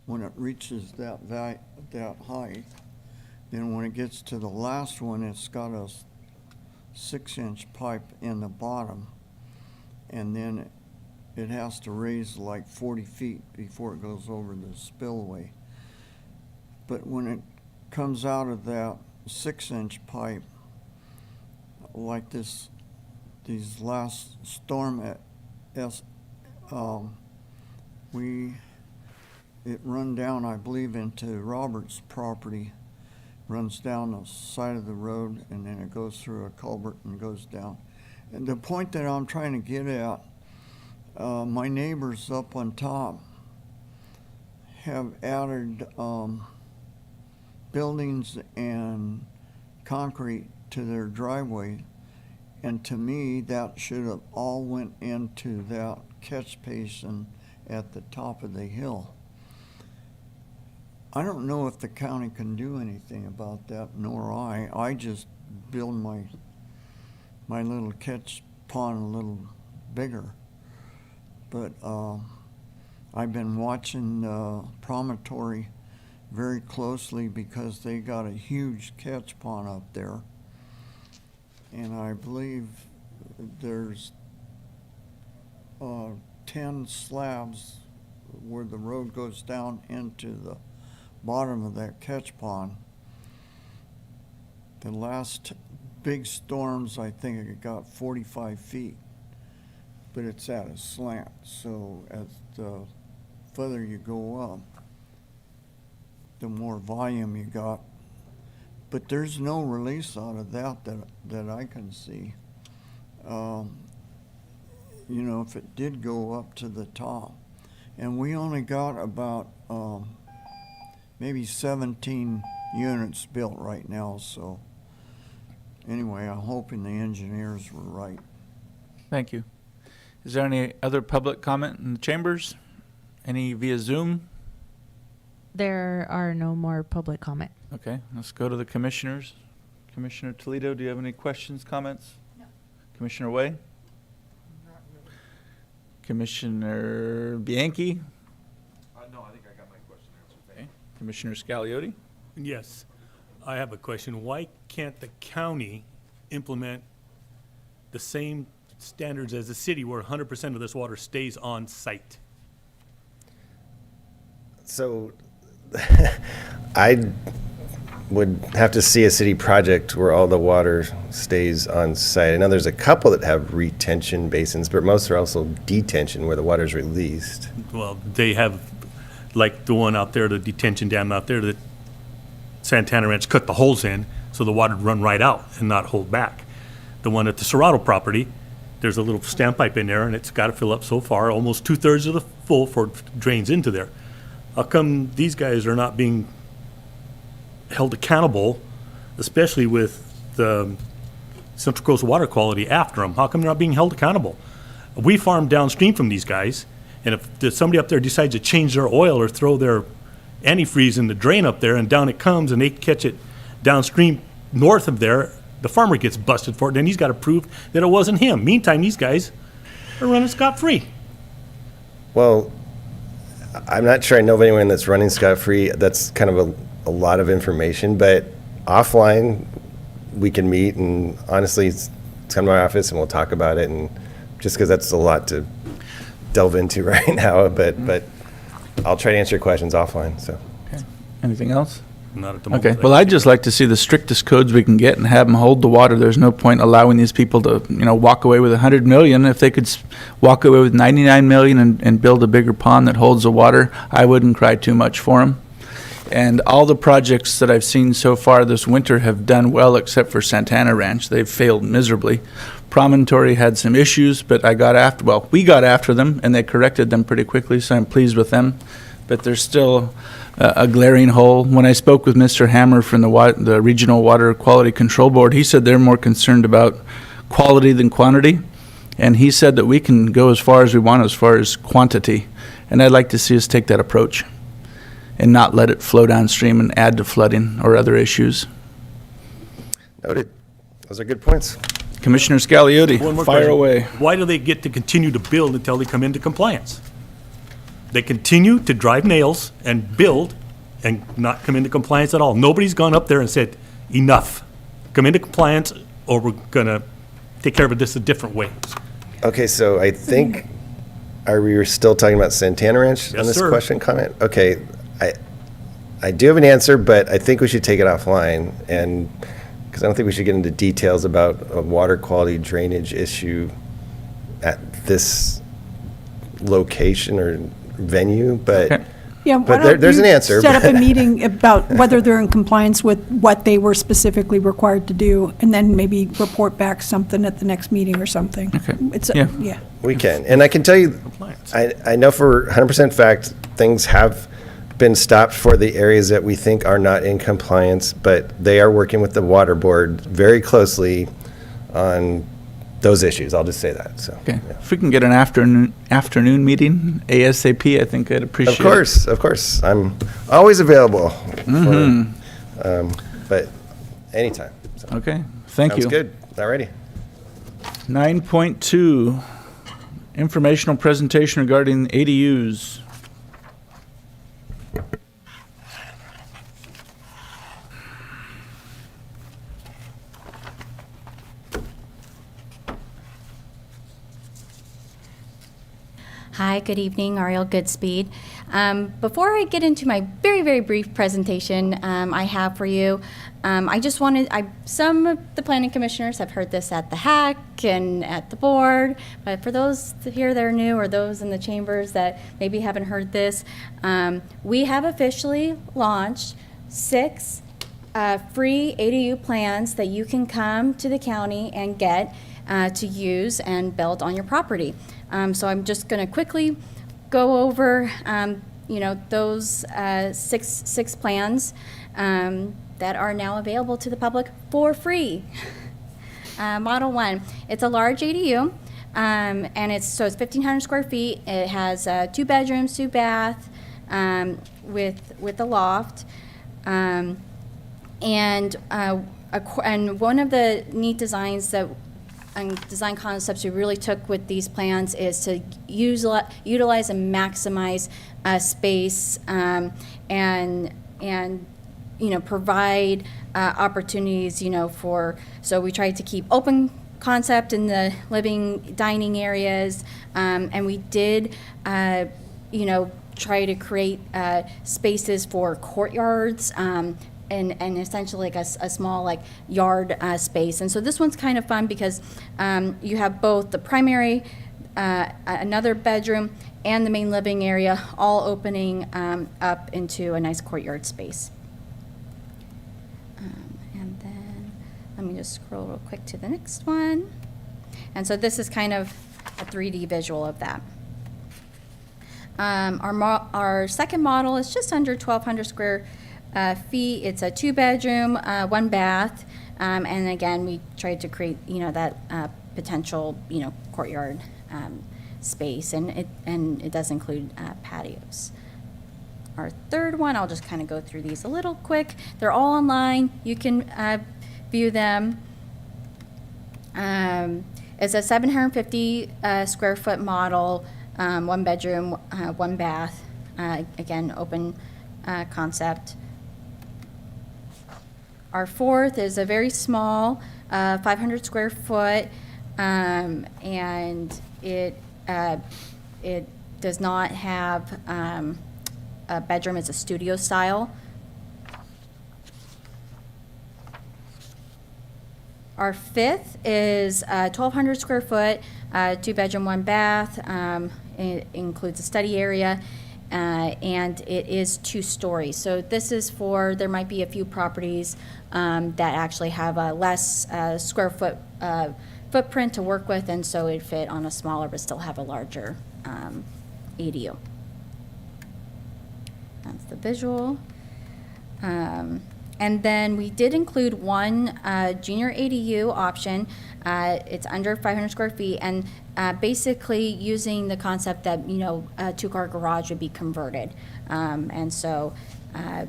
S15: when it reaches that height. Then when it gets to the last one, it's got a 6-inch pipe in the bottom, and then it has to raise like 40 feet before it goes over the spillway. But when it comes out of that 6-inch pipe, like these last storm it run down, I believe, into Robert's property, runs down the side of the road, and then it goes through a culvert and goes down. And the point that I'm trying to get at, my neighbors up on top have added buildings and concrete to their driveway. And to me, that should have all went into that catch basin at the top of the hill. I don't know if the county can do anything about that, nor I. I just build my little catch pond a little bigger. But I've been watching Promontory very closely because they got a huge catch pond up there. And I believe there's 10 slabs where the road goes down into the bottom of that catch pond. The last big storms, I think it got 45 feet, but it's at a slant. So as the further you go up, the more volume you got. But there's no release out of that I can see. You know, if it did go up to the top. And we only got about maybe 17 units built right now, so anyway, I'm hoping the engineers were right.
S1: Thank you. Is there any other public comment in the chambers? Any via Zoom?
S2: There are no more public comment.
S1: Okay, let's go to the commissioners. Commissioner Toledo, do you have any questions, comments? No. Commissioner Way? Not really. Commissioner Bianchi?
S14: No, I think I got my question answered.
S1: Okay. Commissioner Scaliotti?
S3: Yes, I have a question. Why can't the county implement the same standards as the city where 100% of this water stays on site?
S13: So I would have to see a city project where all the water stays on site. I know there's a couple that have retention basins, but most are also detention where the water's released.
S3: Well, they have, like the one out there, the detention dam out there that Santana Ranch cut the holes in so the water would run right out and not hold back. The one at the Serrato property, there's a little standpipe in there and it's got to fill up so far, almost 2/3 of the full before it drains into there. How come these guys are not being held accountable, especially with the Central Coast Water Quality after them? How come they're not being held accountable? We farm downstream from these guys, and if somebody up there decides to change their oil or throw their antifreeze in the drain up there and down it comes and they catch it downstream north of there, the farmer gets busted for it, then he's got to prove that it wasn't him. Meantime, these guys are running scot-free.
S13: Well, I'm not sure I know of anyone that's running scot-free. That's kind of a lot of information, but offline we can meet and honestly come to my office and we'll talk about it, and just because that's a lot to delve into right now, but I'll try to answer your questions offline. So
S1: Okay. Anything else?
S3: Not at the moment.
S1: Okay, well, I'd just like to see the strictest codes we can get and have them hold the water. There's no point allowing these people to, walk away with 100 million. If they could walk away with 99 million and build a bigger pond that holds the water, I wouldn't cry too much for them. And all the projects that I've seen so far this winter have done well, except for Santana Ranch. They've failed miserably. Promontory had some issues, but we got after them, and they corrected them pretty quickly, so I'm pleased with them. But there's still a glaring hole. When I spoke with Mr. Hammer from the Regional Water Quality Control Board, he said they're more concerned about quality than quantity. And he said that we can go as far as we want as far as quantity. And I'd like to see us take that approach and not let it flow downstream and add to flooding or other issues.
S13: noted. Those are good points.
S1: Commissioner Scaliotti,
S3: One more
S1: fire
S3: question.
S1: away.
S3: Why do they get to continue to build until they come into compliance? They continue to drive nails and build and not come into compliance at all. Nobody's gone up there and said, enough, come into compliance or we're gonna take care of this a different way.
S13: Okay, so I think, are we still talking about Santana Ranch on
S3: Yes,
S13: this
S3: sir.
S13: question, comment? Okay, I do have an answer, but I think we should take it offline, and, because I don't think we should get into details about a water quality drainage issue at this location or venue, but,
S1: Okay.
S16: Yeah,
S13: but there's an answer.
S16: Set up a meeting about whether they're in compliance with what they were specifically required to do, and then maybe report back something at the next meeting or something.
S1: Okay.
S16: It's,
S1: Yeah.
S16: yeah.
S13: We can, and I can tell you, I know for 100% fact, things have been stopped for the areas that we think are not in compliance, but they are working with the water board very closely on those issues. I'll just say that, so.
S1: Okay.
S13: yeah.
S1: If we can get an afternoon meeting ASAP, I think I'd appreciate it.
S13: Of course. I'm always available.
S1: Mhm.
S13: But anytime. So.
S1: Okay, thank you.
S13: Sounds good. Alrighty.
S1: 9.2, informational presentation regarding ADUs.
S17: Hi, good evening, Ariel Goodspeed. Before I get into my very, very brief presentation I have for you, I just wanted, some of the planning commissioners have heard this at the HAC and at the board, but for those here that are new or those in the chambers that maybe haven't heard this, we have officially launched 6 free ADU plans that you can come to the county and get to use and build on your property. So I'm just going to quickly go over, those six plans that are now available to the public for free. Model 1, it's a large ADU, and it's 1,500 square feet. It has 2 bedrooms, 2 bath, with a loft, and one of the neat designs that design concepts we really took with these plans is to utilize and maximize space, and provide opportunities, so we tried to keep open concept in the living dining areas, and we did try to create spaces for courtyards, and essentially like a small yard space. And so this one's kind of fun because you have both the primary, another bedroom, and the main living area all opening up into a nice courtyard space. And then let me just scroll real quick to the next one. And so this is kind of a 3D visual of that. Our second model is just under 1,200 square feet. It's a 2-bedroom, 1 bath, and again, we tried to create, that potential, courtyard space, and it does include patios. Our third one, I'll just kind of go through these a little quick. They're all online. You can view them. It's a 750 square foot model, 1 bedroom, 1 bath. Again, open concept. Our fourth is a very small, 500 square foot, and it does not have a bedroom. It's a studio style. Our fifth is 1,200 square foot, 2 bedroom, 1 bath. It includes a study area. And it is 2 stories. So this is for, there might be a few properties that actually have a less square footprint to work with, and so it fit on a smaller but still have a larger ADU. That's the visual. And then we did include 1 junior ADU option. It's under 500 square feet, and basically using the concept that, a 2-car garage would be converted. And so, a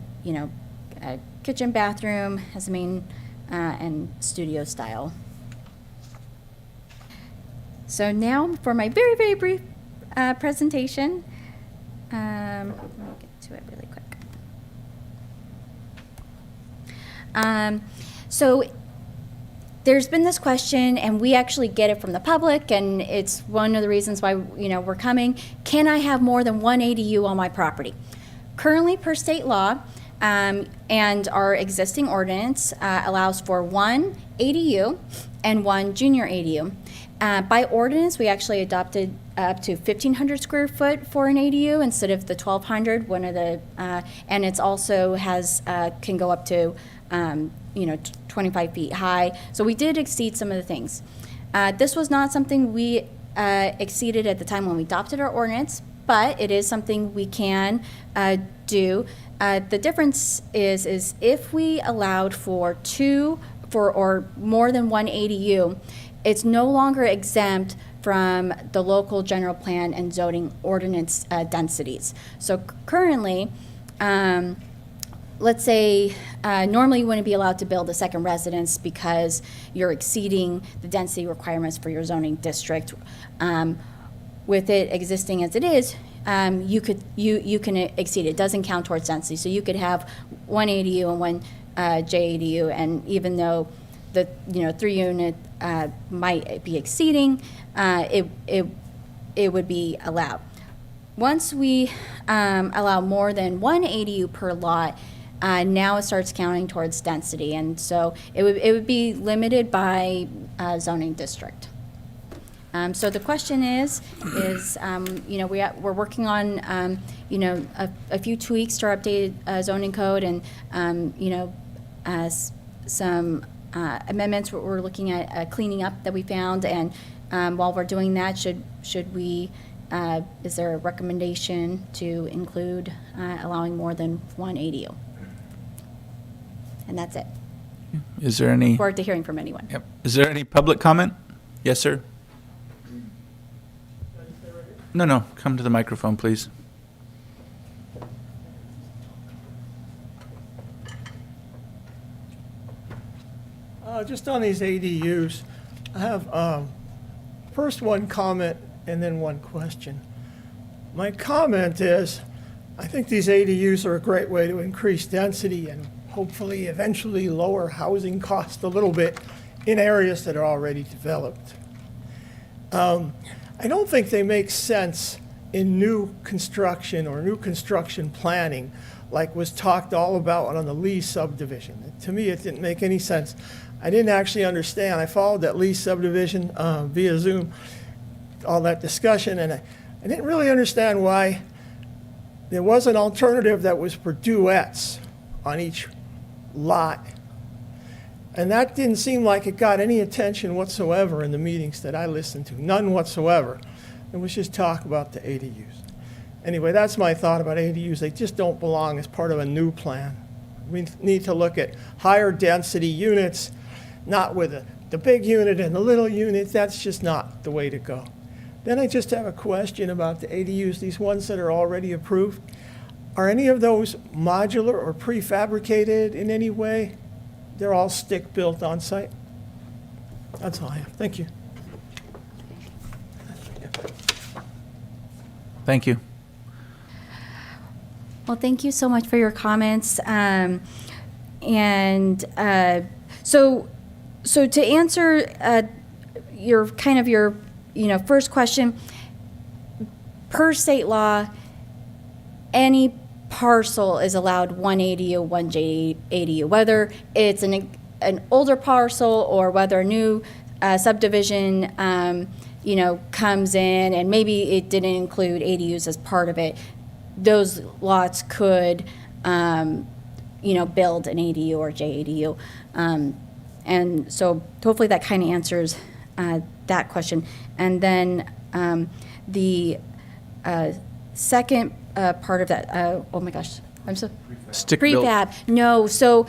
S17: kitchen, bathroom has a main and studio style. So now for my very, very brief presentation. Let me get to it really quick. So there's been this question, and we actually get it from the public, and it's one of the reasons why we're coming. Can I have more than 1 ADU on my property? Currently, per state law, and our existing ordinance allows for 1 ADU and 1 junior ADU. By ordinance, we actually adopted up to 1,500 square foot for an ADU instead of the 1,200. One of the, and it's also has can go up to 25 feet high. So we did exceed some of the things. This was not something we exceeded at the time when we adopted our ordinance, but it is something we can do. The difference is if we allowed for or more than one ADU, it's no longer exempt from the local general plan and zoning ordinance densities. So currently, let's say normally you wouldn't be allowed to build a second residence because you're exceeding the density requirements for your zoning district. With it existing as it is, you can exceed it. It doesn't count towards density. So you could have one ADU and one JADU, and even though the 3-unit might be exceeding, it would be allowed. Once we allow more than one ADU per lot, now it starts counting towards density, and so it would be limited by zoning district. So the question is we're working on a few tweaks to our updated zoning code, and some amendments we're looking at cleaning up that we found, and while we're doing that, should we is there a recommendation to include allowing more than one ADU? And that's it.
S1: Is there any?
S17: Forward to hearing from anyone.
S1: Yep. Is there any public comment? Yes, sir. No, come to the microphone, please.
S18: Just on these ADUs, I have first one comment and then one question. My comment is, I think these ADUs are a great way to increase density and hopefully eventually lower housing costs a little bit in areas that are already developed. I don't think they make sense in new construction or new construction planning like was talked all about on the Lee subdivision. To me, it didn't make any sense. I didn't actually understand. I followed that Lee subdivision via Zoom, all that discussion, and I didn't really understand why there was an alternative that was for duets on each lot. And that didn't seem like it got any attention whatsoever in the meetings that I listened to, none whatsoever. It was just talk about the ADUs. Anyway, that's my thought about ADUs. They just don't belong as part of a new plan. We need to look at higher density units, not with the big unit and the little unit. That's just not the way to go. Then I just have a question about the ADUs, these ones that are already approved. Are any of those modular or prefabricated in any way? They're all stick-built on site? That's all I have. Thank you.
S1: Thank you.
S17: Well, thank you so much for your comments. So to answer your first question, per state law, any parcel is allowed one ADU, one JADU, whether it's an older parcel or whether a new subdivision comes in and maybe it didn't include ADUs as part of it. Those lots could build an ADU or JADU. And so hopefully that kind of answers that question. And then the second part of that, oh my gosh, I'm so...
S1: Stick built.
S17: Prefab. No, so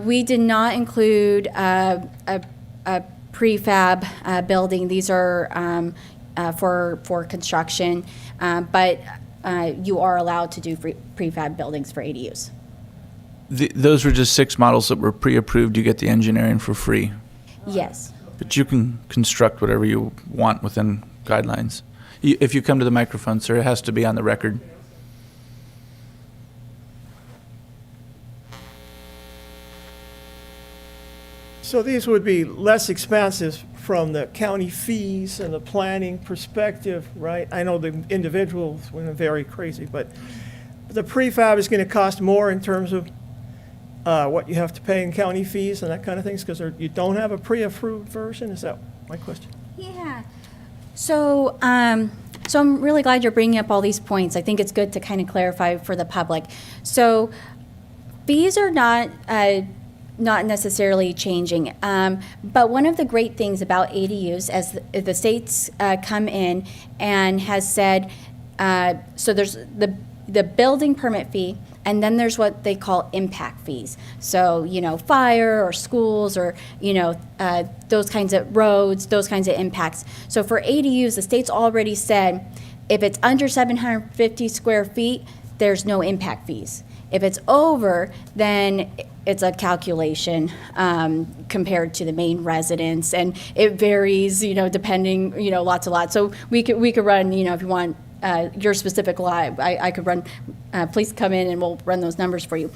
S17: we did not include a prefab building. These are for construction, but you are allowed to do prefab buildings for ADUs.
S1: Those were just 6 models that were pre-approved. You get the engineering for free.
S17: Yes.
S1: But you can construct whatever you want within guidelines. If you come to the microphone, sir, it has to be on the record.
S18: So these would be less expensive from the county fees and the planning perspective, right? I know the individuals went very crazy, but the prefab is going to cost more in terms of what you have to pay in county fees and that kind of things, because you don't have a pre-approved version? Is that my question?
S17: Yeah. So, so I'm really glad you're bringing up all these points. I think it's good to kind of clarify for the public. So fees are not necessarily changing. But one of the great things about ADUs, as the states come in and has said, So there's the building permit fee, and then there's what they call impact fees. So, fire or schools or, those kinds of roads, those kinds of impacts. So for ADUs, the state's already said if it's under 750 square feet, there's no impact fees. If it's over, then it's a calculation compared to the main residence, and it varies, depending, lot to lot. So we could run, if you want your specific lot, I could run. Please come in and we'll run those numbers for you.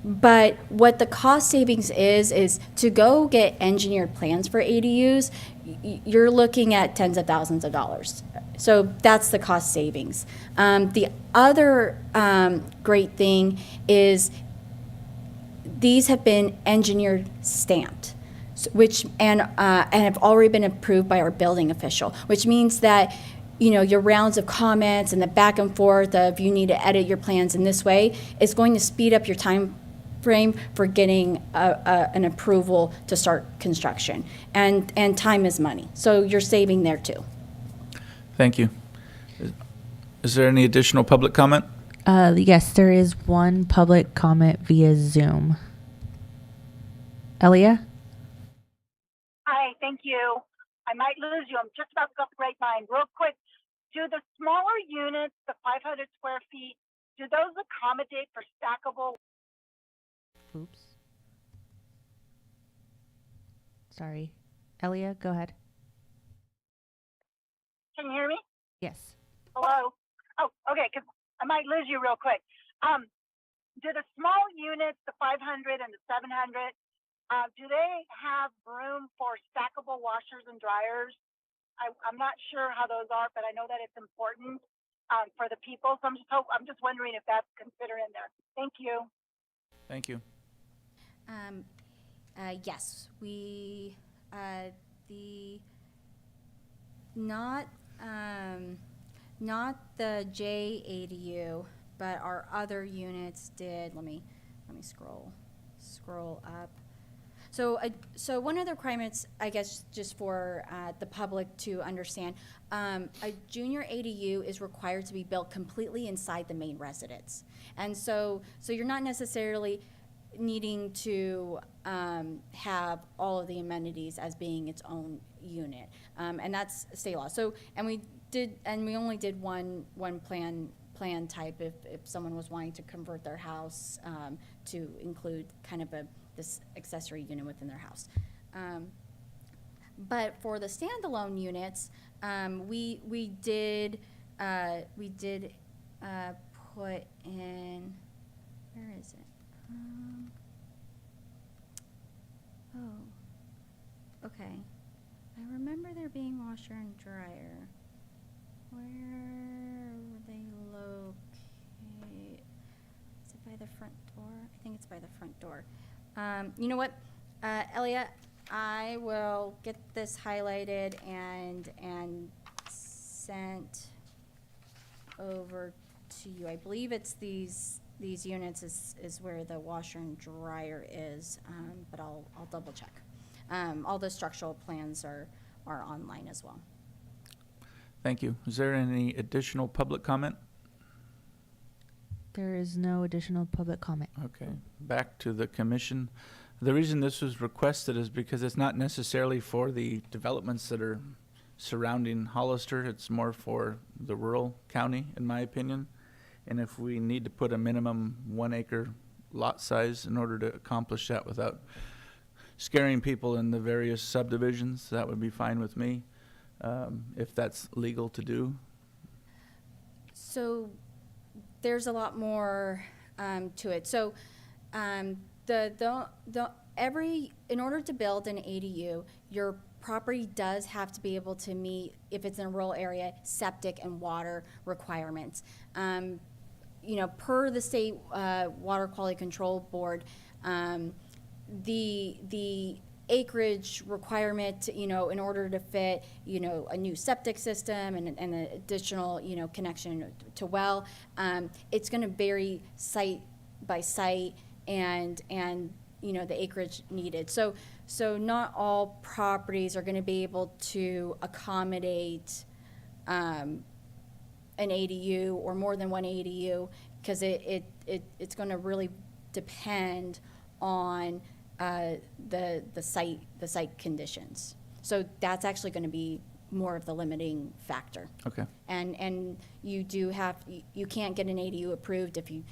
S17: But what the cost savings is to go get engineered plans for ADUs. You're looking at tens of thousands of dollars. So that's the cost savings. The other great thing is these have been engineered stamped, and have already been approved by our building official, which means that your rounds of comments and the back and forth of you need to edit your plans in this way is going to speed up your time frame for getting an approval to start construction. And time is money. So you're saving there too.
S1: Thank you. Is there any additional public comment?
S2: Yes, there is one public comment via Zoom. Elia?
S12: Hi, thank you. I might lose you. I'm just about to go up the grapevine. Real quick, do the smaller units, the 500 square feet, do those accommodate for stackable?
S2: Oops. Sorry. Elia, go ahead.
S12: Can you hear me?
S2: Yes.
S12: Hello? Oh, okay, because I might lose you real quick. Do the small units, the 500 and the 700, do they have room for stackable washers and dryers? I'm not sure how those are, but I know that it's important for the people. So I'm just wondering if that's considered in there. Thank you.
S1: Thank you.
S17: Yes, we not the JADU, but our other units did. Let me scroll up. So one of the requirements, I guess, just for the public to understand, a junior ADU is required to be built completely inside the main residence, and so you're not necessarily needing to have all of the amenities as being its own unit, and that's state law. So we only did one plan type if someone was wanting to convert their house to include kind of this accessory unit within their house. But for the standalone units, we did put in, where is it? Okay. I remember there being washer and dryer. Where were they located? Is it by the front door? I think it's by the front door. You know what, Elliot? I will get this highlighted and sent over to you. I believe it's these units is where the washer and dryer is, but I'll double check. All the structural plans are online as well.
S1: Thank you. Is there any additional public comment?
S2: There is no additional public comment.
S1: Okay, back to the commission. The reason this was requested is because it's not necessarily for the developments that are surrounding Hollister. It's more for the rural county, in my opinion. And if we need to put a minimum 1 acre lot size in order to accomplish that without scaring people in the various subdivisions, that would be fine with me, if that's legal to do.
S17: So there's a lot more to it. So in order to build an ADU, your property does have to be able to meet, if it's in a rural area, septic and water requirements. Per the state Water Quality Control Board, the acreage requirement, in order to fit, a new septic system and an additional, connection to well, it's going to vary site by site and the acreage needed. So not all properties are going to be able to accommodate an an ADU or more than one ADU, because it's going to really depend on the site conditions. So that's actually going to be more of the limiting factor.
S1: Okay.
S17: And you can't get an ADU approved if you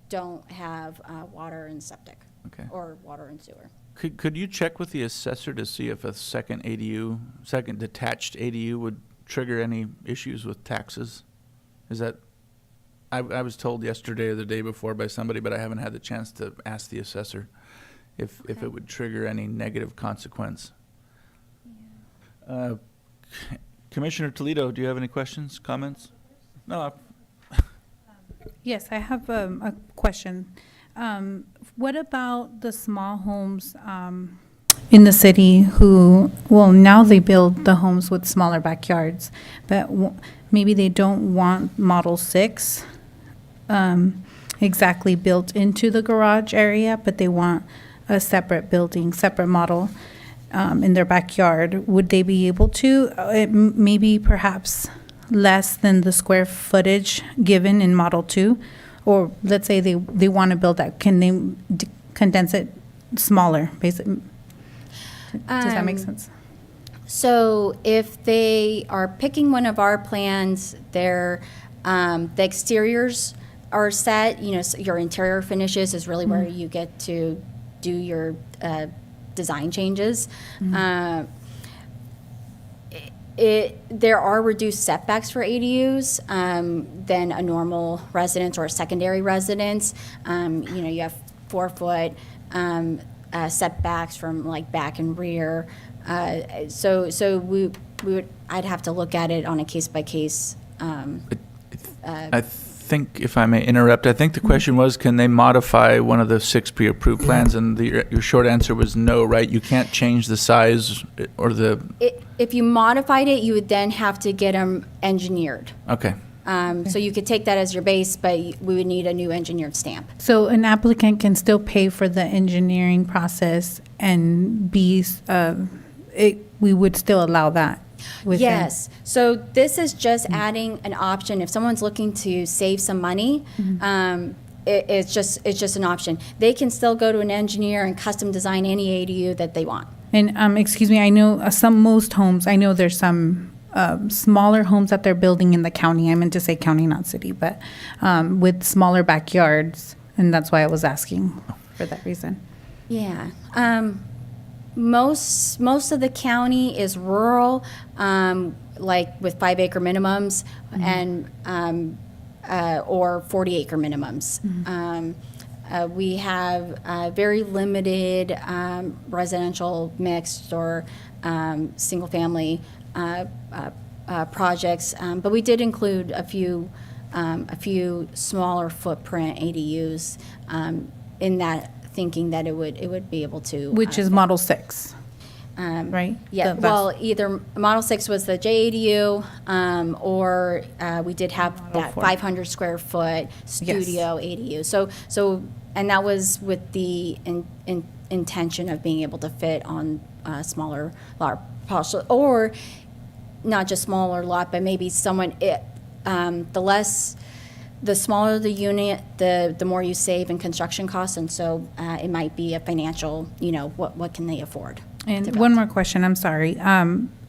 S17: don't have water and septic.
S1: Okay.
S17: Or water and sewer.
S1: Could you check with the assessor to see if a second detached ADU would trigger any issues with taxes? Is that, I was told yesterday or the day before by somebody, but I haven't had the chance to ask the assessor if it would trigger any negative consequence. Commissioner Toledo, do you have any questions, comments? No.
S4: Yes, I have a question. What about the small homes in the city who, well, now they build the homes with smaller backyards, but maybe they don't want Model 6 exactly built into the garage area, but they want a separate building, separate model in their backyard. Would they be able to? Maybe perhaps less than the square footage given in Model 2? Or let's say they want to build that, can they condense it smaller, basically? Does that make sense?
S17: So if they are picking one of our plans, the exteriors are set, so your interior finishes is really where you get to do your design changes. There are reduced setbacks for ADUs than a normal residence or a secondary residence. You have 4-foot setbacks from like back and rear. So I'd have to look at it on a case by case.
S1: I think, if I may interrupt, I think the question was, can they modify one of the 6 pre-approved plans? And your short answer was no, right? You can't change the size or the...
S17: If you modified it, you would then have to get them engineered.
S1: Okay.
S17: So you could take that as your base, but we would need a new engineered stamp.
S4: So an applicant can still pay for the engineering process and we would still allow that?
S17: Yes. So this is just adding an option. If someone's looking to save some money, it's just an option. They can still go to an engineer and custom design any ADU that they want.
S4: And excuse me, I know most homes, I know there's some smaller homes that they're building in the county. I meant to say county, not city, but with smaller backyards, and that's why I was asking for that reason.
S17: Yeah. Most of the county is rural, like with 5-acre minimums and or 40-acre minimums. We have very limited residential mixed or single-family projects, but we did include a few smaller footprint ADUs in that, thinking that it would be able to.
S4: Which is Model 6, right?
S17: Yeah, well, either Model 6 was the JADU, or we did have that 500 square foot studio ADU. So, and that was with the intention of being able to fit on smaller lot parcel, or not just smaller lot, but maybe someone, the smaller the unit, the more you save in construction costs, and so it might be a financial, what can they afford?
S4: And one more question, I'm sorry.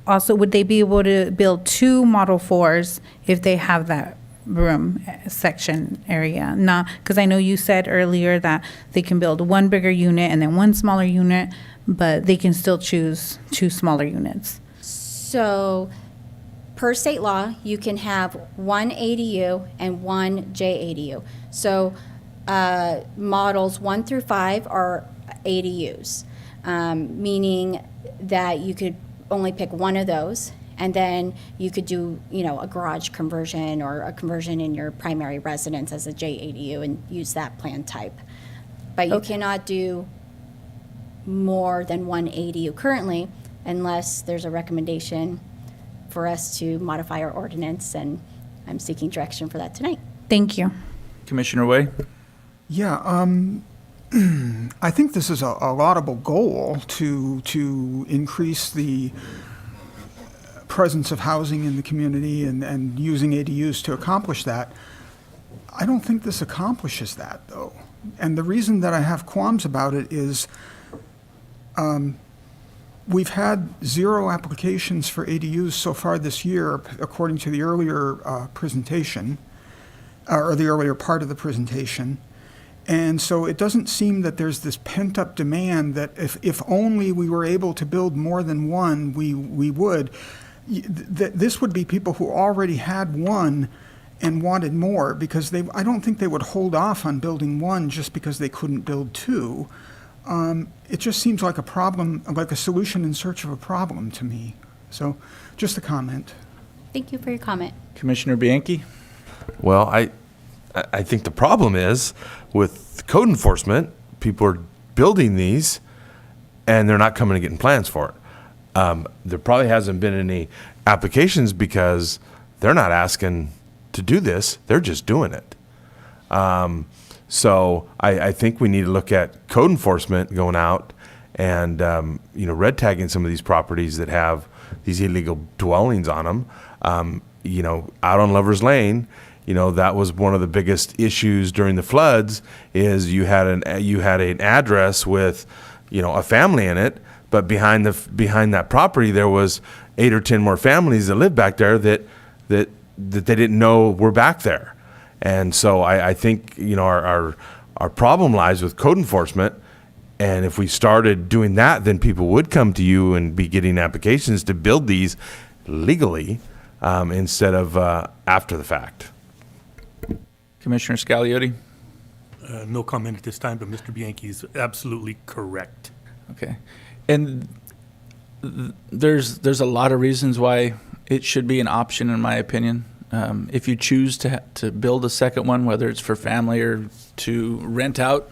S4: Also, would they be able to build 2 Model 4s if they have that room section area? Not, because I know you said earlier that they can build 1 bigger unit and then 1 smaller unit, but they can still choose 2 smaller units.
S17: So, per state law, you can have 1 ADU and 1 JADU. So models 1 through 5 are ADUs, meaning that you could only pick one of those, and then you could do, a garage conversion or a conversion in your primary residence as a JADU and use that plan type. But you cannot do more than 1 ADU currently unless there's a recommendation for us to modify our ordinance, and I'm seeking direction for that tonight.
S4: Thank you.
S1: Commissioner Way?
S5: Yeah, I think this is a laudable goal to increase the presence of housing in the community and using ADUs to accomplish that. I don't think this accomplishes that, though. And the reason that I have qualms about it is we've had 0 applications for ADUs so far this year, according to the earlier presentation, or the earlier part of the presentation. And so it doesn't seem that there's this pent-up demand that if only we were able to build more than one, we would. This would be people who already had one and wanted more, because I don't think they would hold off on building one just because they couldn't build two. It just seems like a problem, like a solution in search of a problem to me. So just a comment.
S17: Thank you for your comment.
S1: Commissioner Bianchi?
S14: Well, I think the problem is with code enforcement, people are building these and they're not coming and getting plans for it. There probably hasn't been any applications because they're not asking to do this, they're just doing it. So I think we need to look at code enforcement going out and, red tagging some of these properties that have these illegal dwellings on them. Out on Lover's Lane, that was one of the biggest issues during the floods is you had an address with, a family in it, but behind that property, there was 8 or 10 more families that lived back there that they didn't know were back there. And so I think, our problem lies with code enforcement. And if we started doing that, then people would come to you and be getting applications to build these legally instead of after the fact.
S1: Commissioner Scagliotti?
S3: No comment at this time, but Mr. Bianchi is absolutely correct.
S1: Okay. And there's a lot of reasons why it should be an option, in my opinion. If you choose to build a second one, whether it's for family or to rent out,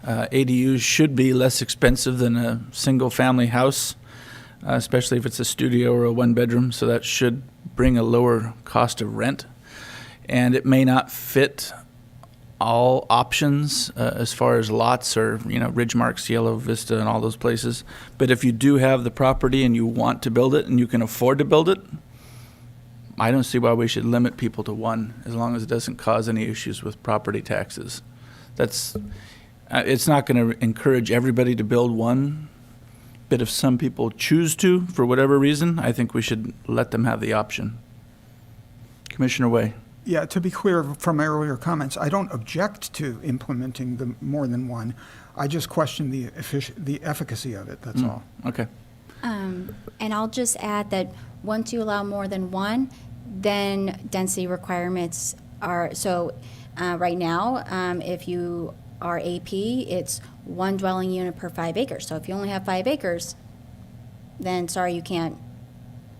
S1: ADUs should be less expensive than a single-family house, especially if it's a studio or a one-bedroom. So that should bring a lower cost of rent. And it may not fit all options as far as lots or, Ridgemarks, Yellow Vista, and all those places. But if you do have the property and you want to build it and you can afford to build it, I don't see why we should limit people to one, as long as it doesn't cause any issues with property taxes. It's not going to encourage everybody to build one, but if some people choose to, for whatever reason, I think we should let them have the option. Commissioner Way.
S5: Yeah, to be clear from my earlier comments, I don't object to implementing the more than one. I just question the efficacy of it, that's all.
S1: Okay.
S17: And I'll just add that once you allow more than one, then density requirements are, right now, if you are AP, it's 1 dwelling unit per 5 acres. So if you only have 5 acres, then sorry, you can't,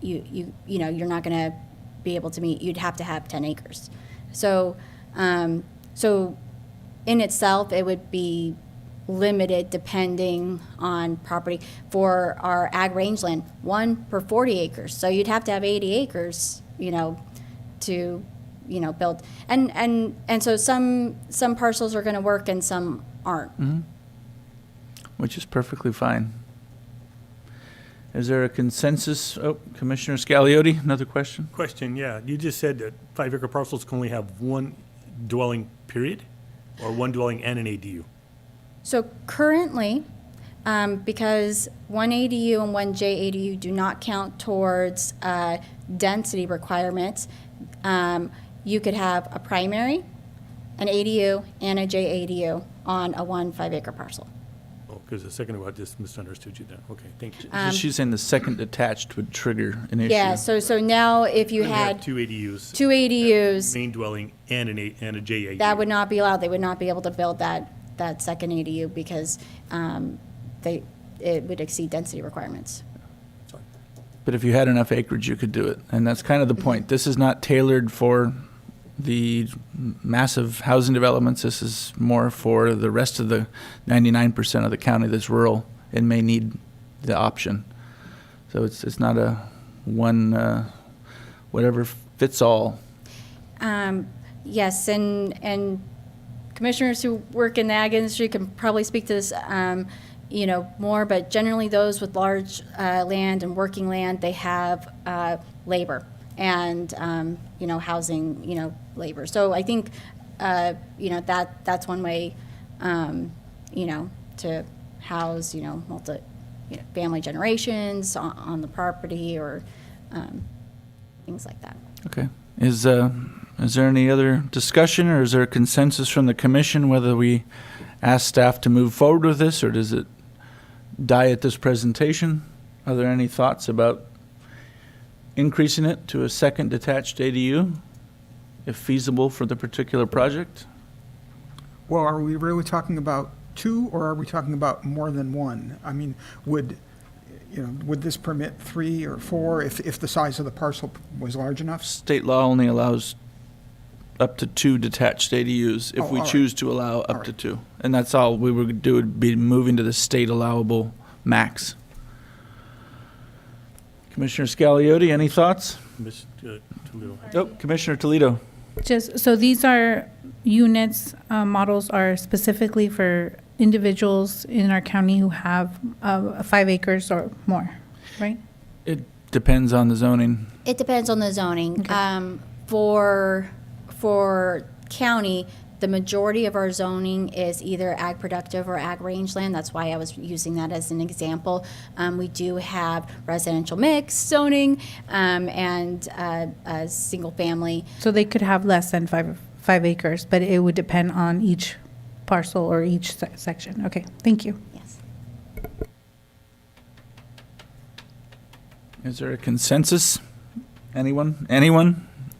S17: you're not going to be able to meet, you'd have to have 10 acres. So in itself, it would be limited depending on property. For our ag rangeland, 1 per 40 acres. So you'd have to have 80 acres, to, build. And so some parcels are going to work and some aren't.
S1: Mm-hmm. Which is perfectly fine. Is there a consensus? Oh, Commissioner Scagliotti, another question?
S3: Question, yeah. You just said that 5-acre parcels can only have 1 dwelling, period? Or 1 dwelling and an ADU?
S17: So currently, because 1 ADU and 1 JADU do not count towards density requirements, you could have a primary, an ADU, and a JADU on a 1 5-acre parcel.
S3: Oh, because the second one, I just misunderstood you then. Okay, thank you.
S1: She's saying the second detached would trigger an issue.
S17: Yeah, so now if you
S3: Then we have
S17: had
S3: 2 ADUs.
S17: 2 ADUs,
S3: Main dwelling and a JADU.
S17: that would not be allowed. They would not be able to build that second ADU because it would exceed density requirements.
S1: But if you had enough acreage, you could do it. And that's kind of the point. This is not tailored for the massive housing developments. This is more for the rest of the 99% of the county that's rural and may need the option. So it's not a one whatever fits all.
S17: Yes, and commissioners who work in the ag industry can probably speak to this more, but generally those with large land and working land, they have labor and, housing, labor. So I think, that's one way, to house, family generations on the property or things like that.
S1: Okay. Is there any other discussion, or is there a consensus from the commission whether we ask staff to move forward with this, or does it die at this presentation? Are there any thoughts about increasing it to a second detached ADU, if feasible for the particular project?
S5: Well, are we really talking about two, or are we talking about more than one? I mean, would this permit 3 or 4 if the size of the parcel was large enough?
S1: State law only allows up to 2 detached ADUs if we
S5: all right.
S1: choose to allow up to 2. And that's all we would do, would be moving to the state allowable max. Commissioner Scagliotti, any thoughts?
S3: Toledo.
S1: Oh, Commissioner Toledo.
S4: So these are units, models are specifically for individuals in our county who have 5 acres or more, right?
S1: It depends on the zoning.
S17: It depends on the zoning. For county, the majority of our zoning is either ag productive or ag rangeland. That's why I was using that as an example. We do have residential mix zoning and a single family.
S4: So they could have less than 5 acres, but it would depend on each parcel or each section. Okay, thank you.
S17: Yes.
S1: Is there a consensus?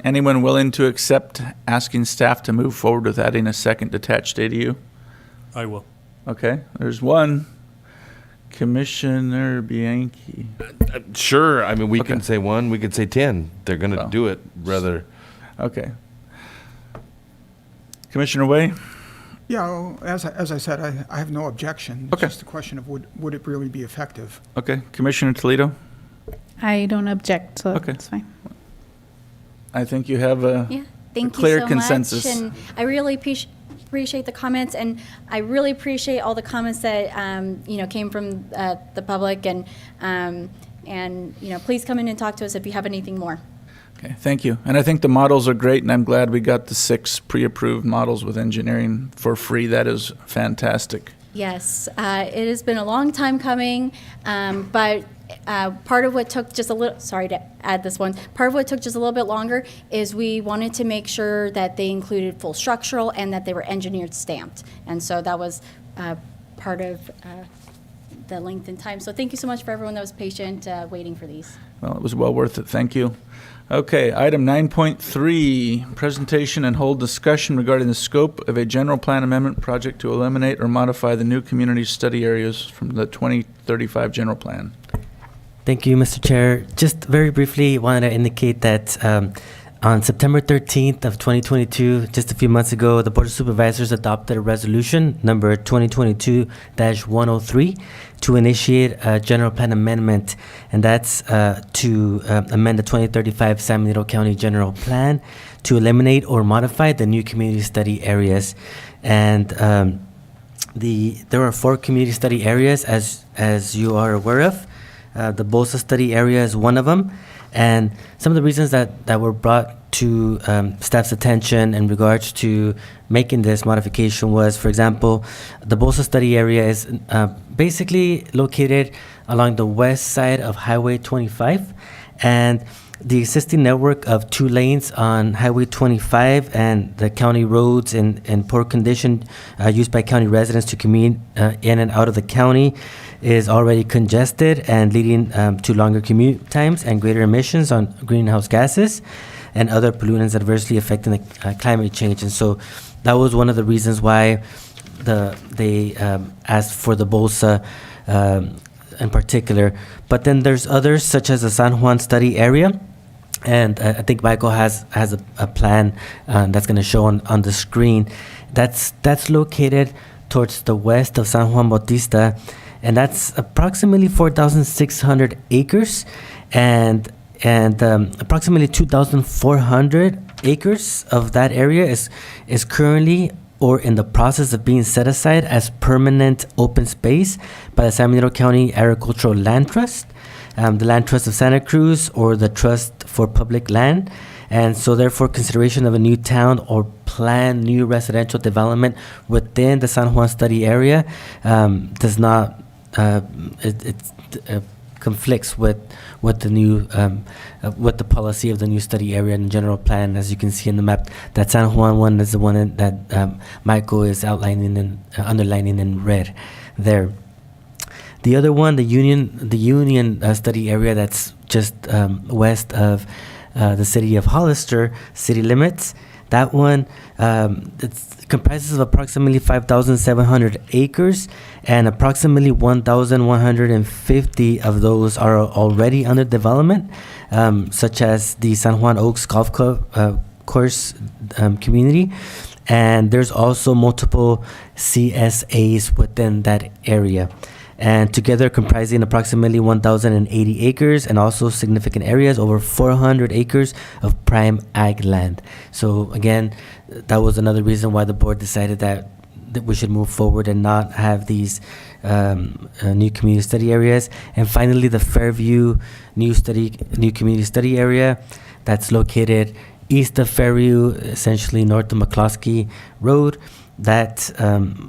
S1: Anyone willing to accept asking staff to move forward with adding a second detached ADU?
S3: I will.
S1: Okay, there's one. Commissioner Bianchi.
S14: Sure, I mean, we
S1: Okay.
S14: can say 1, we could say 10. They're going to
S1: Well.
S14: do it rather.
S1: Okay. Commissioner Way?
S5: Yeah, well, as I said, I have no objection. It's
S1: Okay.
S5: just a question of would it really be effective?
S1: Okay. Commissioner Toledo?
S4: I don't object, so
S1: Okay.
S4: it's fine.
S1: I think you have a
S17: Yeah, thank
S1: clear
S17: you so
S1: consensus.
S17: much. And I really appreciate the comments, and I really appreciate all the comments that, came from the public. And please come in and talk to us if you have anything more.
S1: Okay, thank you. And I think the models are great, and I'm glad we got the 6 pre-approved models with engineering for free. That is fantastic.
S17: Yes, it has been a long time coming, but part of what took just a little, sorry to add this one, part of what took just a little bit longer is we wanted to make sure that they included full structural and that they were engineered stamped. And so that was part of the length and time. So thank you so much for everyone that was patient waiting for these.
S1: Well, it was well worth it. Thank you. Okay, item 9.3, presentation and hold discussion regarding the scope of a general plan amendment project to eliminate or modify the new community study areas from the 2035 general plan.
S6: Thank you, Mr. Chair. Just very briefly, wanted to indicate that on September 13th of 2022, just a few months ago, the Board of Supervisors adopted a resolution number 2022-103 to initiate a general plan amendment, and that's to amend the 2035 San Benito County General Plan to eliminate or modify the new community study areas. And there are 4 community study areas, as you are aware of. The BOSA study area is one of them. And some of the reasons that were brought to staff's attention in regards to making this modification was, for example, the BOSA study area is basically located along the west side of Highway 25. And the existing network of 2 lanes on Highway 25 and the county roads in poor condition used by county residents to commute in and out of the county is already congested and leading to longer commute times and greater emissions on greenhouse gases and other pollutants adversely affecting the climate change. And so that was one of the reasons why they asked for the BOSA in particular. But then there's others, such as the San Juan study area. And I think Michael has a plan that's going to show on the screen. That's located towards the west of San Juan Bautista, and that's approximately 4,600 acres, and approximately 2,400 acres of that area is currently or in the process of being set aside as permanent open space by the San Benito County Agricultural Land Trust. the Land Trust of Santa Cruz or the Trust for Public Land. And so therefore consideration of a new town or planned new residential development within the San Juan study area does not, it conflicts with the new, with the policy of the new study area and general plan. As you can see in the map, that San Juan one is the one that Michael is outlining and underlining in red there. The other one, the Union study area, that's just west of the city of Hollister city limits. That one, it comprises of approximately 5,700 acres, and approximately 1,150 of those are already under development, such as the San Juan Oaks Golf Course community. And there's also multiple CSAs within that area, and together comprising approximately 1,080 acres, and also significant areas, over 400 acres of prime ag land. So again, that was another reason why the board decided that we should move forward and not have these new community study areas. And finally, the Fairview new community study area, that's located east of Fairview, essentially north of McCloskey Road. That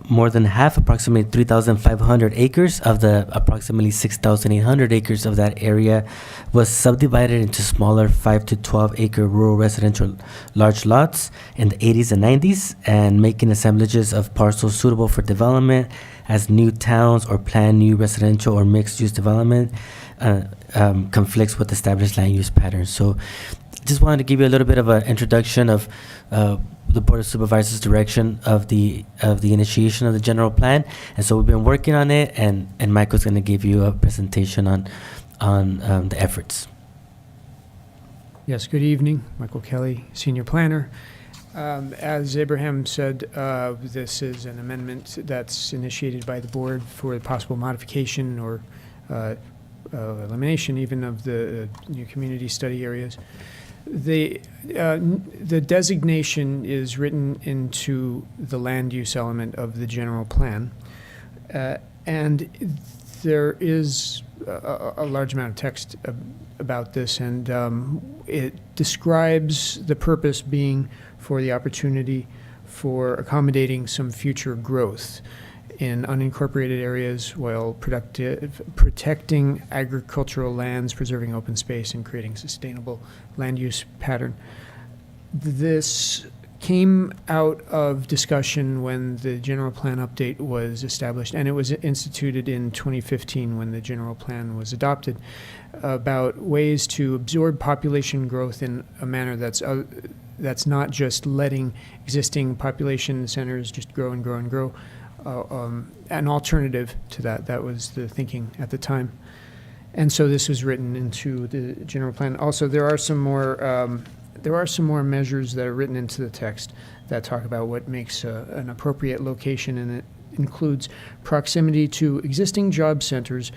S6: more than half, approximately 3,500 acres of the approximately 6,800 acres of that area was subdivided into smaller 5 to 12 acre rural residential large lots in the 80s and 90s, and making assemblages of parcels suitable for development as new towns or planned new residential or mixed use development conflicts with established land use patterns. So just wanted to give you a little bit of an introduction of the Board of Supervisors' direction of the initiation of the general plan. And so we've been working on it, and Michael's going to give you a presentation on the efforts.
S19: Yes, good evening. Michael Kelly, Senior Planner. As Abraham said, this is an amendment that's initiated by the board for possible modification or elimination even of the new community study areas. The designation is written into the land use element of the general plan, and there is a large amount of text about this, and it describes the purpose being for the opportunity for accommodating some future growth in unincorporated areas while protecting agricultural lands, preserving open space, and creating sustainable land use pattern. This came out of discussion when the general plan update was established, and it was instituted in 2015 when the general plan was adopted, about ways to absorb population growth in a manner that's not just letting existing population centers just grow and grow and grow. An alternative to that. That was the thinking at the time. And so this was written into the general plan. Also, there are some more measures that are written into the text that talk about what makes an appropriate location, and it includes proximity to existing job centers,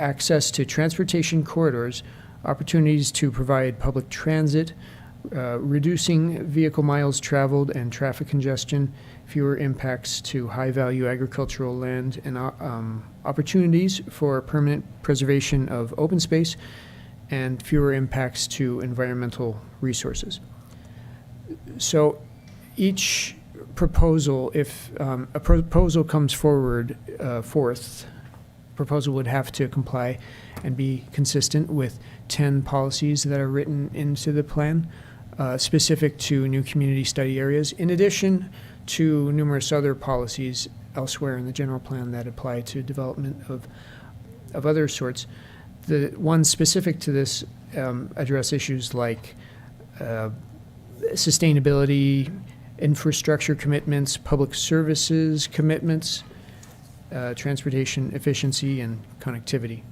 S19: access to transportation corridors, opportunities to provide public transit, reducing vehicle miles traveled and traffic congestion, fewer impacts to high-value agricultural land, and opportunities for permanent preservation of open space, and fewer impacts to environmental resources. So each proposal, if a proposal comes forward, proposal would have to comply and be consistent with 10 policies that are written into the plan, specific to new community study areas, in addition to numerous other policies elsewhere in the general plan that apply to development of other sorts. The ones specific to this address issues like sustainability, infrastructure commitments, public services commitments, transportation efficiency, and connectivity.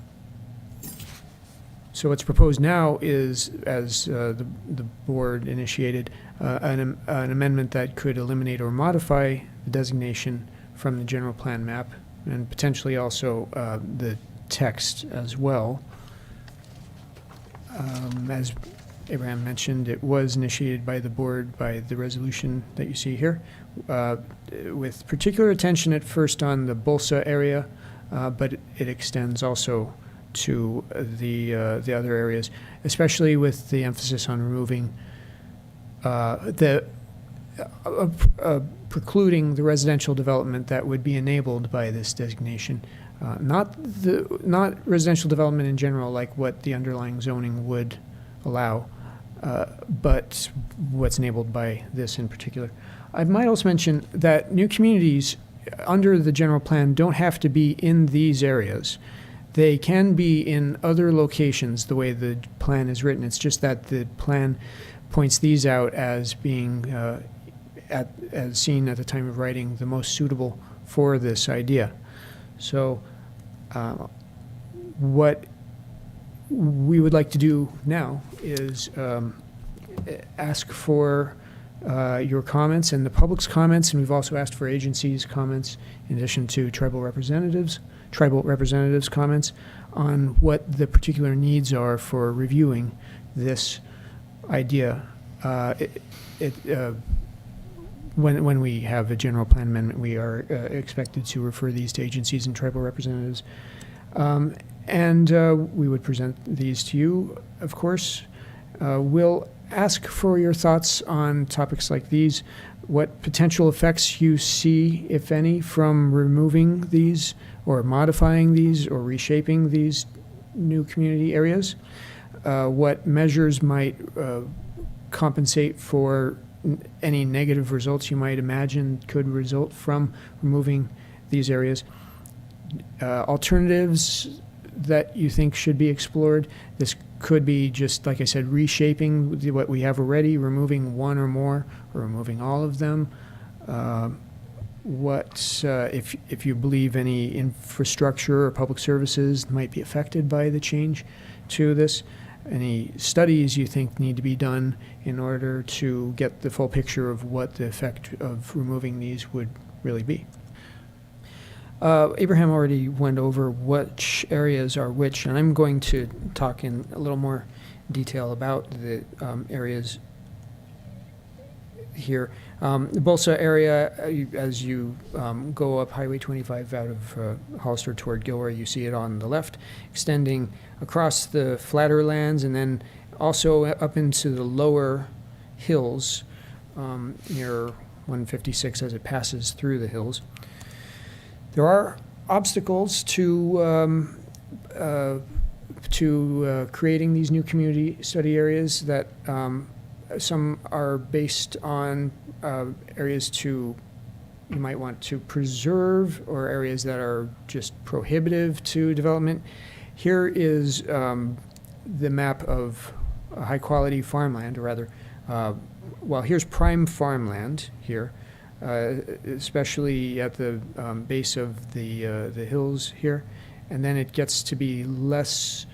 S19: So what's proposed now is, as the board initiated, an amendment that could eliminate or modify the designation from the general plan map, and potentially also the text as well. As Abraham mentioned, it was initiated by the board by the resolution that you see here, with particular attention at first on the Bolsa area, but it extends also to the other areas, especially with the emphasis on removing precluding the residential development that would be enabled by this designation. Not residential development in general, like what the underlying zoning would allow, but what's enabled by this in particular. I might also mention that new communities under the general plan don't have to be in these areas. They can be in other locations the way the plan is written. It's just that the plan points these out as being, as seen at the time of writing, the most suitable for this idea. So what we would like to do now is ask for your comments and the public's comments, and we've also asked for agencies' comments in addition to tribal representatives' comments on what the particular needs are for reviewing this idea. When we have a general plan amendment, we are expected to refer these to agencies and tribal representatives. And we would present these to you, of course. We'll ask for your thoughts on topics like these, what potential effects you see, if any, from removing these or modifying these or reshaping these new community areas, what measures might compensate for any negative results you might imagine could result from removing these areas, alternatives that you think should be explored. This could be just, like I said, reshaping what we have already, removing one or more, or removing all of them. If you believe any infrastructure or public services might be affected by the change to this, any studies you think need to be done in order to get the full picture of what the effect of removing these would really be. Abraham already went over which areas are which, and I'm going to talk in a little more detail about the areas here. The Bolsa area, as you go up Highway 25 out of Hollister toward Gilroy, you see it on the left, extending across the flatter lands and then also up into the lower hills near 156 as it passes through the hills. There are obstacles to creating these new community study areas that some are based on areas you might want to preserve, or areas that are just prohibitive to development. Here is the map of high quality farmland, or rather, well, here's prime farmland here. Especially at the base of the hills here, and then it gets to be less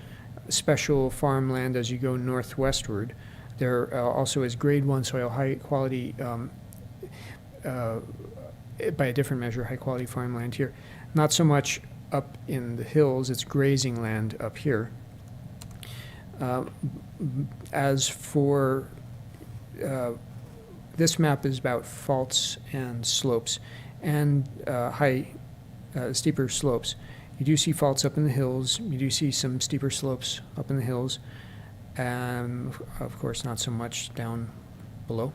S19: special farmland as you go northwestward. There also is grade 1 soil, high quality, by a different measure, high quality farmland here. Not so much up in the hills, it's grazing land up here. As for this map is about faults and slopes and steeper slopes. You do see faults up in the hills. You do see some steeper slopes up in the hills. And of course, not so much down below.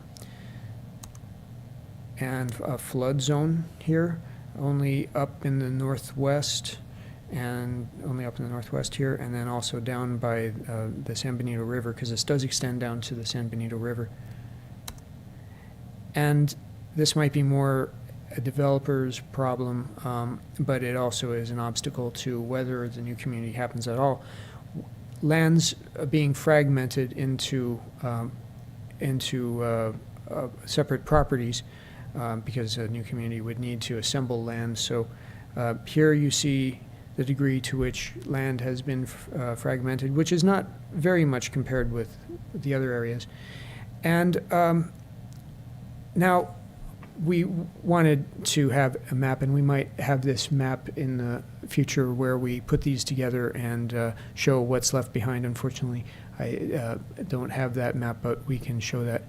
S19: And a flood zone here, only up in the northwest, and only up in the northwest here, and then also down by the San Benito River, because this does extend down to the San Benito River. And this might be more a developer's problem, but it also is an obstacle to whether the new community happens at all. Lands being fragmented into separate properties, because a new community would need to assemble land. So here you see the degree to which land has been fragmented, which is not very much compared with the other areas. And now, we wanted to have a map, and we might have this map in the future where we put these together and show what's left behind. Unfortunately, I don't have that map, but we can show that.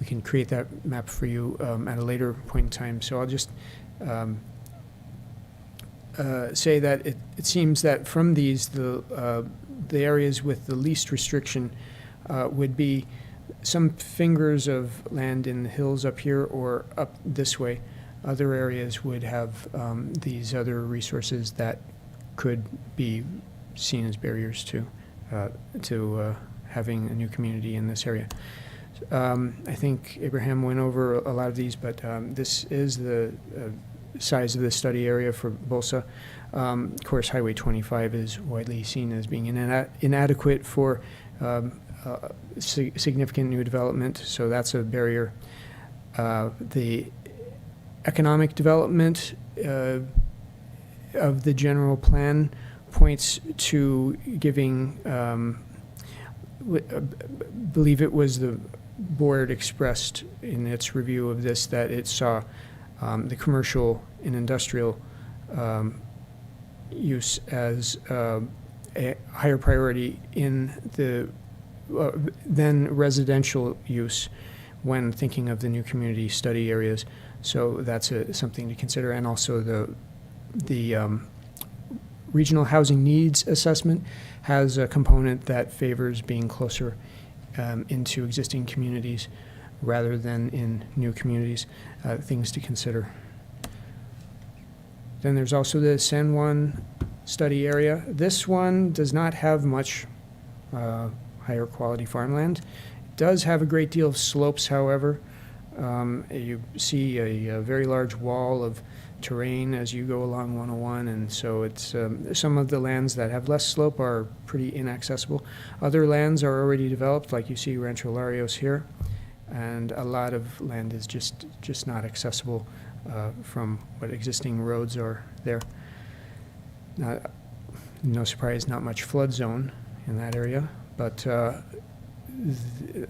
S19: We can create that map for you at a later point in time. So I'll just say that it seems that from these, the areas with the least restriction would be some fingers of land in the hills up here or up this way. Other areas would have these other resources that could be seen as barriers to having a new community in this area. I think Abraham went over a lot of these, but this is the size of the study area for Bolsa. Of course, Highway 25 is widely seen as being inadequate for significant new development, so that's a barrier. The economic development of the general plan points to giving, believe it was the board expressed in its review of this that it saw the commercial and industrial use as a higher priority in the than residential use when thinking of the new community study areas. So that's something to consider, and also the regional housing needs assessment has a component that favors being closer into existing communities rather than in new communities. Things to consider. Then there's also the San Juan study area. This one does not have much higher quality farmland. It does have a great deal of slopes, however. You see a very large wall of terrain as you go along 101, and so it's some of the lands that have less slope are pretty inaccessible. Other lands are already developed, like you see Rancho Larios here, and a lot of land is just not accessible from what existing roads are there. No surprise, not much flood zone in that area, but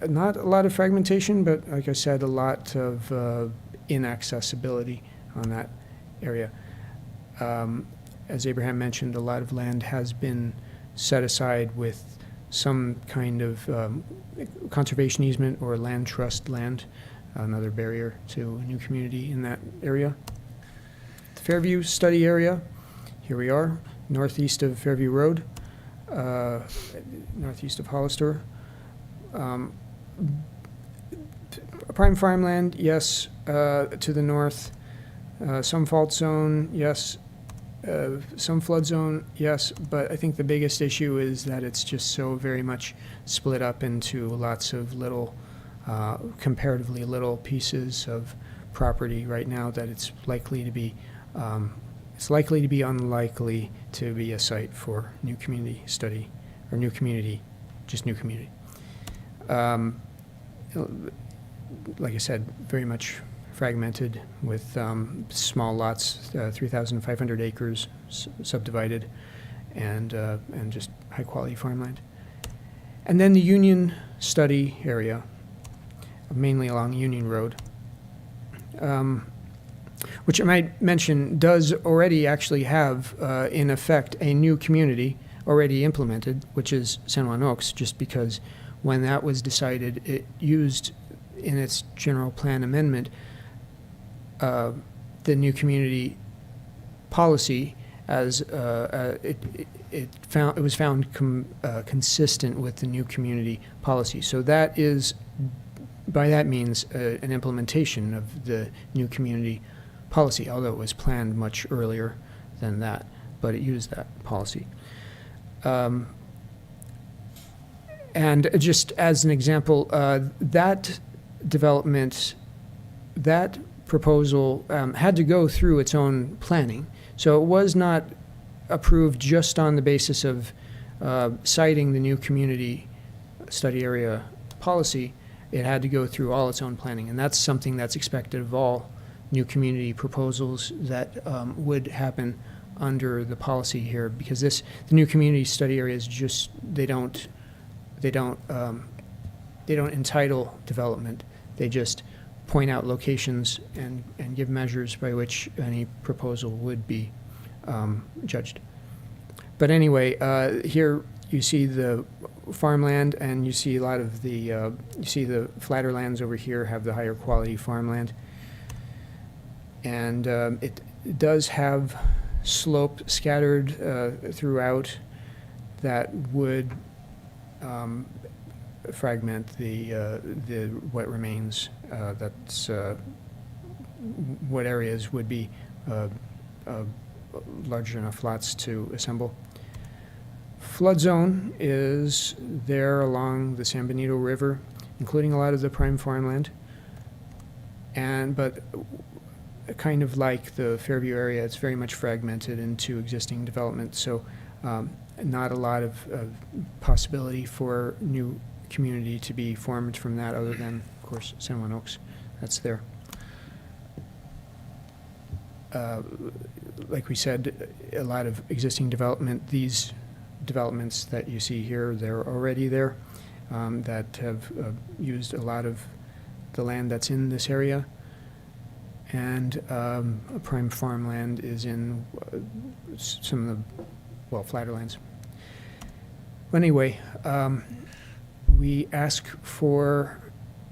S19: not a lot of fragmentation, but like I said, a lot of inaccessibility on that area. As Abraham mentioned, a lot of land has been set aside with some kind of conservation easement or land trust land, another barrier to a new community in that area. The Fairview study area, here we are, northeast of Fairview Road, northeast of Hollister. Prime farmland, yes, to the north. Some fault zone, yes. Some flood zone, yes, but I think the biggest issue is that it's just so very much split up into lots of little, comparatively little pieces of property right now that it's likely to be unlikely to be a site for new community study or new community, just new community. Like I said, very much fragmented with small lots, 3,500 acres subdivided, and just high quality farmland. And then the Union study area, mainly along Union Road, which I might mention does already actually have in effect a new community already implemented, which is San Juan Oaks, just because when that was decided, it used in its general plan amendment the new community policy as it was found consistent with the new community policy. So that is, by that means, an implementation of the new community policy, although it was planned much earlier than that, but it used that policy. And just as an example, that development, that proposal had to go through its own planning. So it was not approved just on the basis of citing the new community study area policy. It had to go through all its own planning, and that's something that's expected of all new community proposals that would happen under the policy here, because the new community study areas just they don't entitle development. They just point out locations and give measures by which any proposal would be judged. But anyway, here you see the farmland, and you see a lot of the flatter lands over here have the higher quality farmland. And it does have slope scattered throughout that would fragment the what remains. That's what areas would be large enough lots to assemble. Flood zone is there along the San Benito River, including a lot of the prime farmland. But kind of like the Fairview area, it's very much fragmented into existing development. So not a lot of possibility for new community to be formed from that, other than, of course, San Juan Oaks. That's there. Like we said, a lot of existing development. These developments that you see here, they're already there, that have used a lot of the land that's in this area. And prime farmland is in some of the, well, flatter lands. But anyway, we ask for,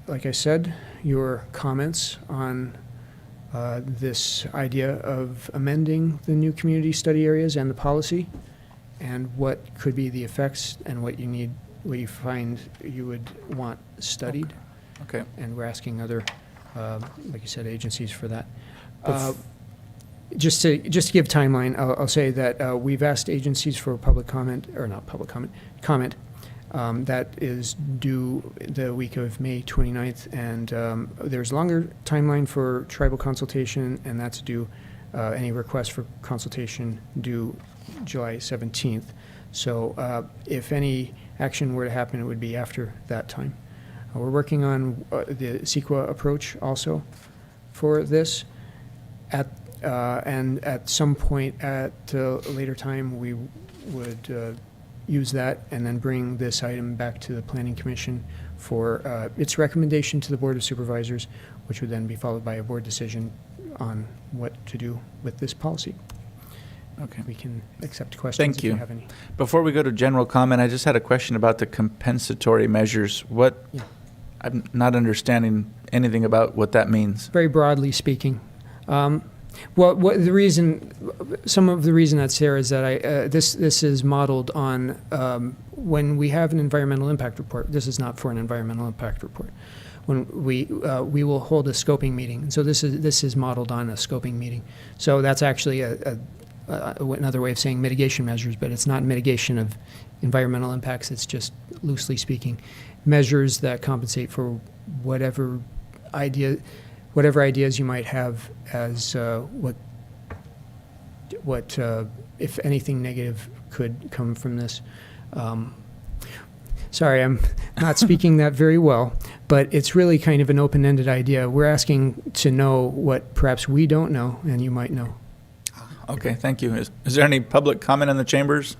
S19: like I said, your comments on this idea of amending the new community study areas and the policy, and what could be the effects and what you find you would want studied.
S1: Okay.
S19: And we're asking other, like you said, agencies for that. Just to give timeline, I'll say that we've asked agencies for public comment, or not public comment, that is due the week of May 29th, and there's a longer timeline for tribal consultation, and that's due, any request for consultation due July 17th. So if any action were to happen, it would be after that time. We're working on the CEQA approach also for this. And at some point at a later time, we would use that and then bring this item back to the Planning Commission for its recommendation to the Board of Supervisors, which would then be followed by a board decision on what to do with this policy.
S1: Okay.
S19: We can accept questions
S1: Thank
S19: if
S1: you.
S19: you have any.
S1: Before we go to general comment, I just had a question about the compensatory measures. What,
S19: Yeah.
S1: I'm not understanding anything about what that means.
S19: Very broadly speaking. Well, some of the reason that's there is that this is modeled on when we have an environmental impact report. This is not for an environmental impact report. When we will hold a scoping meeting, so this is modeled on a scoping meeting. So that's actually another way of saying mitigation measures, but it's not mitigation of environmental impacts. It's just, loosely speaking, measures that compensate for whatever ideas you might have as what if anything negative could come from this. Sorry, I'm not speaking that very well, but it's really kind of an open-ended idea. We're asking to know what perhaps we don't know and you might know.
S1: Okay, thank you. Is there any public comment in the chambers?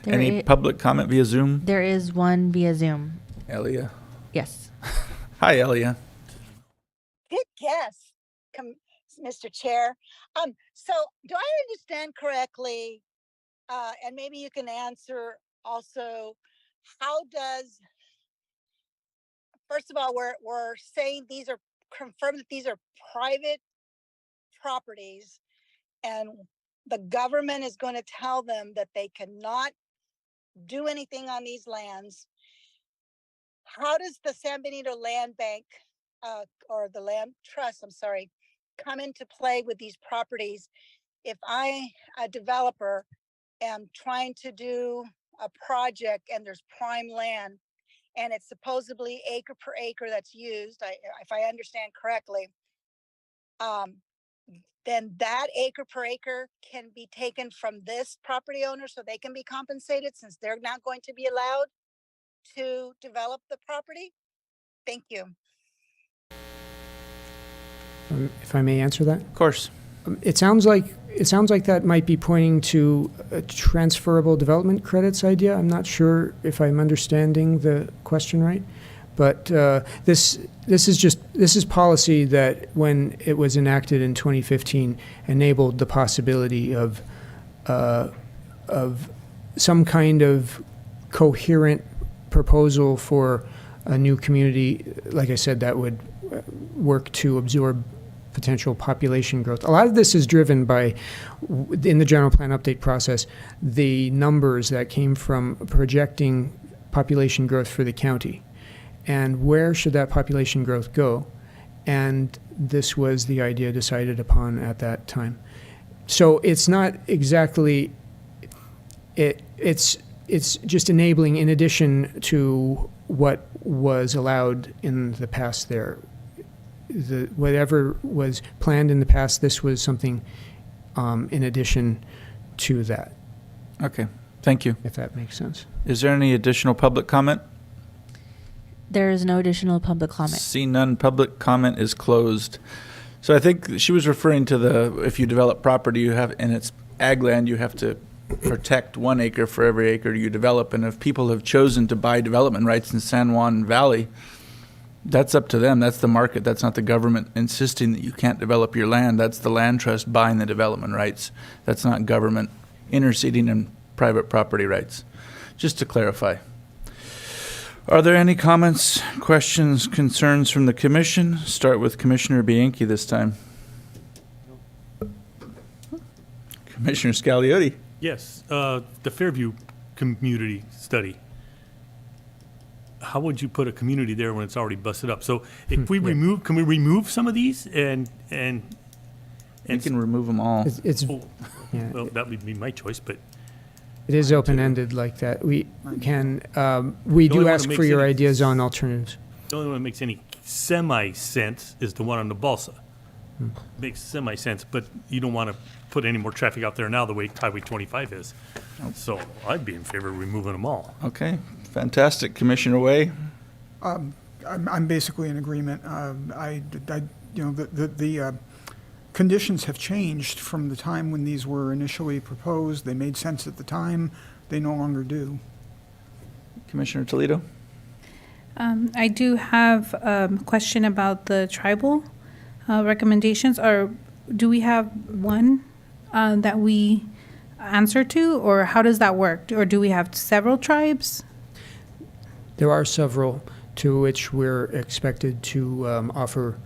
S1: Any public comment via Zoom?
S2: There is one via Zoom.
S1: Elia.
S2: Yes.
S1: Hi, Elia.
S12: Good guess, Mr. Chair. So do I understand correctly, and maybe you can answer also, how does, first of all, we're saying confirm that these are private properties, and the government is going to tell them that they cannot do anything on these lands. How does the San Benito Land Bank, or the Land Trust, I'm sorry, come into play with these properties? If I, a developer, am trying to do a project and there's prime land and it's supposedly acre per acre that's used, if I understand correctly, then that acre per acre can be taken from this property owner so they can be compensated, since they're not going to be allowed to develop the property? Thank you.
S19: If I may answer that?
S1: Of course.
S19: It sounds like that might be pointing to a transferable development credits idea. I'm not sure if I'm understanding the question right, but this is policy that, when it was enacted in 2015, enabled the possibility of some kind of coherent proposal for a new community, like I said, that would work to absorb potential population growth. A lot of this is driven by, in the general plan update process, the numbers that came from projecting population growth for the county. And where should that population growth go? And this was the idea decided upon at that time. So it's not exactly, it's just enabling in addition to what was allowed in the past there. Whatever was planned in the past, this was something in addition to that.
S1: Okay, thank you.
S19: If that makes sense.
S1: Is there any additional public comment?
S2: There is no additional public comment.
S1: See none, public comment is closed. So I think she was referring to if you develop property, you have, and it's ag land, you have to protect 1 acre for every acre you develop. And if people have chosen to buy development rights in San Juan Valley, that's up to them. That's the market. That's not the government insisting that you can't develop your land. That's the land trust buying the development rights. That's not government interceding in private property rights. Just to clarify. Are there any comments, questions, concerns from the commission? Start with Commissioner Bianchi this time. Commissioner Scagliotti.
S3: Yes, the Fairview community study. How would you put a community there when it's already busted up? So if we remove, can we remove some of these and
S1: You can remove them all.
S3: Well, that would be my choice, but
S19: It is open-ended like that. We can, we
S3: The only
S19: do
S3: one
S19: ask
S3: that
S19: for
S3: makes
S19: your
S3: any-
S19: ideas on alternatives.
S3: the only one that makes any semi-sense is the one on the Balsa. Makes semi-sense, but you don't want to put any more traffic out there now the way Highway 25 is. So I'd be in favor of removing them all.
S1: Okay, fantastic. Commissioner Way?
S5: I'm basically in agreement. The conditions have changed from the time when these were initially proposed. They made sense at the time. They no longer do.
S1: Commissioner Toledo?
S4: I do have a question about the tribal recommendations. Do we have one that we answer to, or how does that work? Or do we have several tribes?
S19: There are several to which we're expected to offer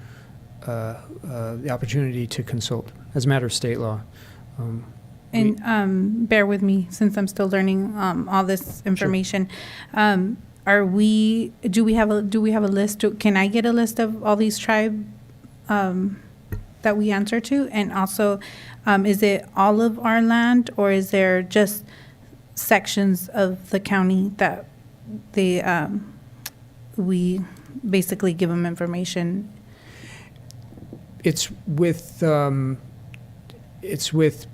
S19: the opportunity to consult as a matter of state law.
S4: And bear with me since I'm still learning all this information. Do we have a list? Can I get a list of all these tribes that we answer to? And also, is it all of our land, or is there just sections of the county that we basically give them information?
S19: It's with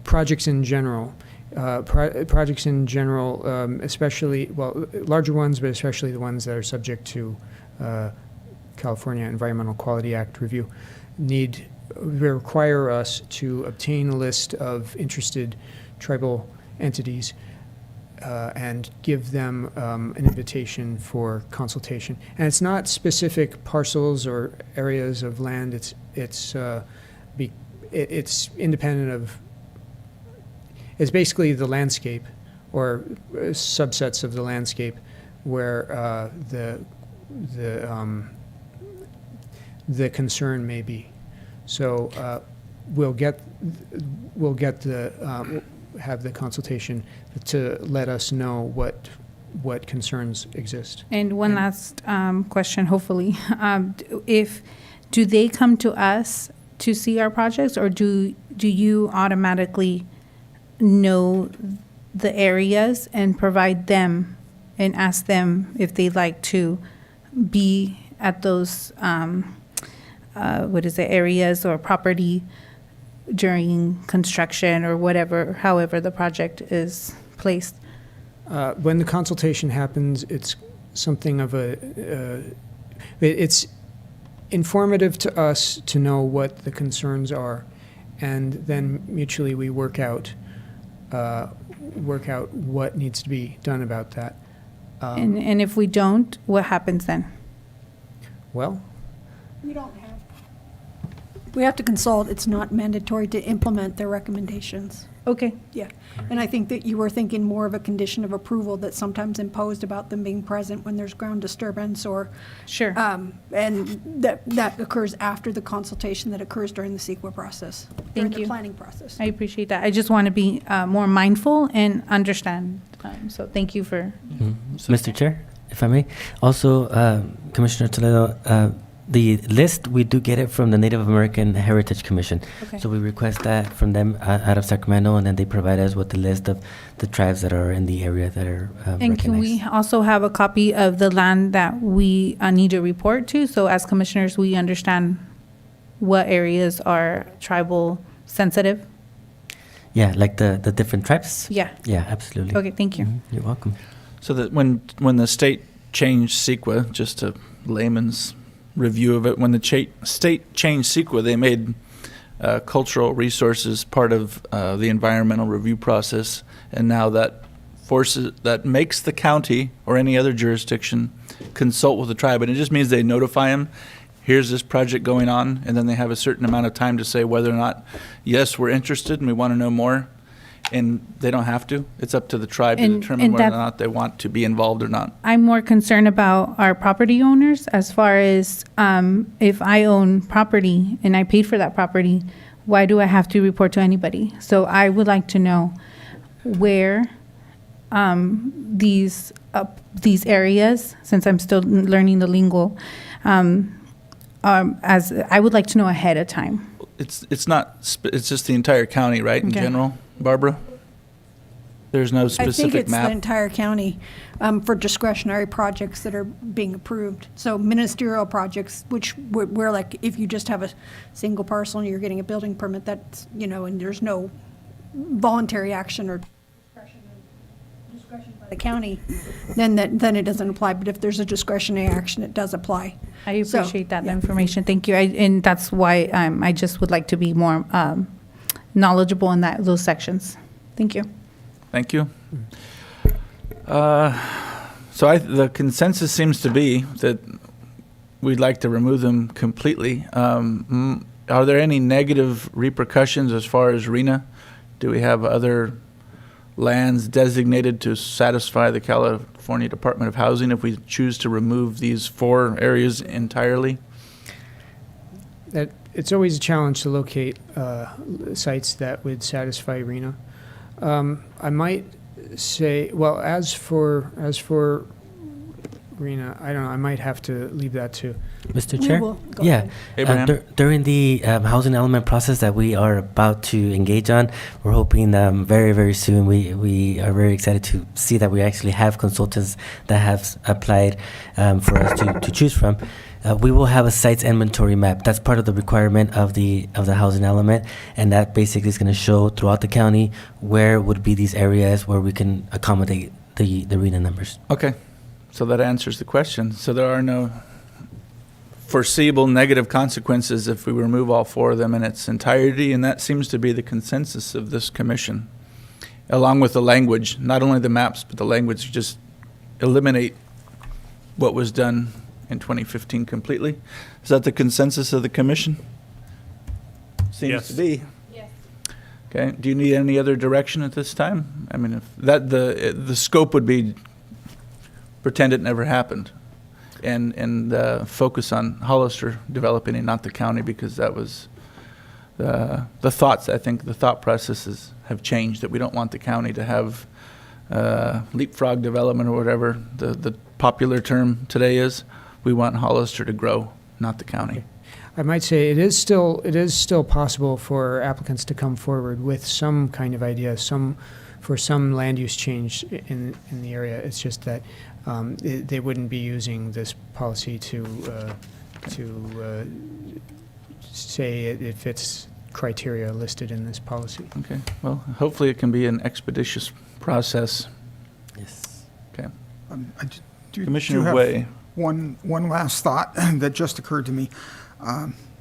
S19: projects in general. Projects in general, especially, well, larger ones, but especially the ones that are subject to California Environmental Quality Act review, require us to obtain a list of interested tribal entities and give them an invitation for consultation. And it's not specific parcels or areas of land. It's independent of. It's basically the landscape, or subsets of the landscape, where the concern may be. So we'll have the consultation to let us know what concerns exist.
S4: And one last question, hopefully. Do they come to us to see our projects, or do you automatically know the areas and provide them and ask them if they'd like to be at those areas or property during construction or however the project is placed?
S19: When the consultation happens, it's something of it's informative to us to know what the concerns are, and then mutually we work out what needs to be done about that.
S4: And if we don't, what happens then?
S19: Well,
S16: We have to consult. It's not mandatory to implement their recommendations.
S4: Okay.
S16: Yeah, and I think that you were thinking more of a condition of approval that's sometimes imposed about them being present when there's ground disturbance or.
S4: Sure.
S16: And that occurs after the consultation that occurs during the CEQA process. During
S4: Thank
S16: the
S4: you.
S16: planning process.
S4: I appreciate that. I just want to be more mindful and understand. So thank you for.
S6: Mr. Chair, if I may. Also, Commissioner Toledo, the list, we do get it from the Native American Heritage Commission.
S4: Okay.
S6: So we request that from them out of Sacramento, and then they provide us with the list of the tribes that are in the area that are
S4: And can we also have a copy of the land that we need to report to? So as commissioners, we understand what areas are tribal sensitive?
S6: Yeah, like the different tribes?
S4: Yeah.
S6: Yeah, absolutely.
S4: Okay, thank you.
S6: You're welcome.
S1: So that when the state changed CEQA, just a layman's review of it, when the state changed CEQA, they made cultural resources part of the environmental review process, and now that makes the county or any other jurisdiction consult with the tribe, and it just means they notify them, here's this project going on, and then they have a certain amount of time to say whether or not, yes, we're interested and we want to know more. And they don't have to. It's up to the tribe to determine
S4: and
S1: whether or
S4: that-
S1: not they want to be involved or not.
S4: I'm more concerned about our property owners as far as if I own property and I paid for that property, why do I have to report to anybody? So I would like to know where these areas, since I'm still learning the lingo, as I would like to know ahead of time.
S1: It's not, it's just the entire county, right, in
S4: Okay.
S1: general, Barbara? There's no
S16: I think
S1: specific
S16: it's the
S1: map?
S16: entire county for discretionary projects that are being approved. So ministerial projects, which we're like, if you just have a single parcel and you're getting a building permit, that's, and there's no voluntary action or discretion by the county, then it doesn't apply. But if there's a discretionary action, it does apply.
S4: I
S16: So,
S4: appreciate that
S16: yeah.
S4: information. Thank you. And that's why I just would like to be more knowledgeable in those sections. Thank you.
S1: Thank you. So the consensus seems to be that we'd like to remove them completely. Are there any negative repercussions as far as RENA? Do we have other lands designated to satisfy the California Department of Housing if we choose to remove these 4 areas entirely?
S19: It's always a challenge to locate sites that would satisfy RENA. I might say, well, as for RENA, I don't know, I might have to leave that to.
S6: Mr.
S16: We
S6: Chair?
S16: will. Go
S6: Yeah.
S16: ahead.
S1: Abraham?
S6: During the housing element process that we are about to engage on, we're hoping very, very soon, we are very excited to see that we actually have consultants that have applied for us to choose from. We will have a sites inventory map. That's part of the requirement of the housing element, and that basically is going to show throughout the county where would be these areas where we can accommodate the RENA numbers.
S1: Okay, so that answers the question. So there are no foreseeable negative consequences if we remove all 4 of them in its entirety, and that seems to be the consensus of this commission, along with the language, not only the maps, but the language, just eliminate what was done in 2015 completely. Is that the consensus of the commission? Seems
S3: Yes.
S1: to be. Yes. Okay, do you need any other direction at this time? I mean, if that, the scope would be pretend it never happened and focus on Hollister developing it, not the county, because that was the thoughts, I think the thought processes have changed, that we don't want the county to have leapfrog development or whatever the popular term today is. We want Hollister to grow, not the county.
S19: I might say it is still possible for applicants to come forward with some kind of idea, for some land use change in the area. It's just that they wouldn't be using this policy to say it fits criteria listed in this policy.
S1: Okay, well, hopefully it can be an expeditious process.
S6: Yes.
S1: Okay.
S5: I do
S1: Commissioner
S5: have
S1: Way.
S5: One last thought that just occurred to me.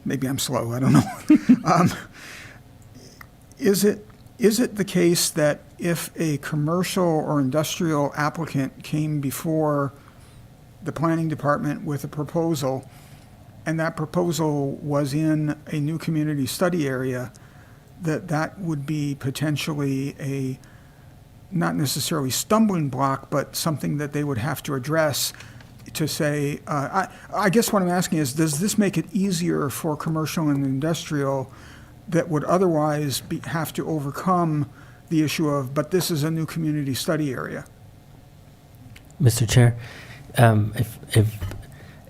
S5: Maybe I'm slow, I don't know. Is it the case that if a commercial or industrial applicant came before the planning department with a proposal, and that proposal was in a new community study area, that would be potentially a, not necessarily stumbling block, but something that they would have to address to say, I guess what I'm asking is, does this make it easier for commercial and industrial that would otherwise have to overcome the issue of, but this is a new community study area?
S6: Mr. Chair, if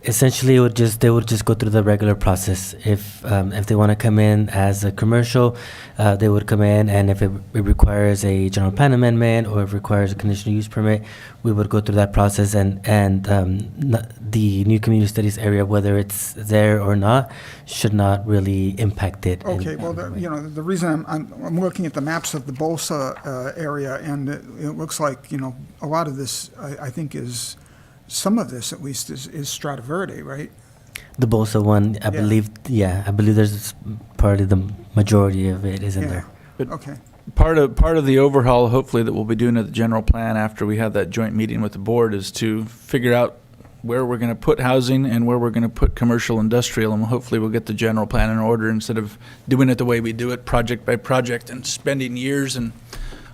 S6: essentially they would just go through the regular process. If they want to come in as a commercial, they would come in, and if it requires a general plan amendment or if it requires a conditional use permit, we would go through that process, and the new community studies area, whether it's there or not, should not really impact it.
S5: Okay, well, the reason I'm looking at the maps of the Bolsa area, and it looks like, a lot of this, I think is, some of this at least is Strata Verde, right?
S6: The Bolsa one, I believe there's part of the majority of it is in there.
S1: But
S5: Okay.
S1: part of the overhaul, hopefully, that we'll be doing at the general plan after we have that joint meeting with the board, is to figure out where we're going to put housing and where we're going to put commercial industrial, and hopefully we'll get the general plan in order instead of doing it the way we do it, project by project, and spending years and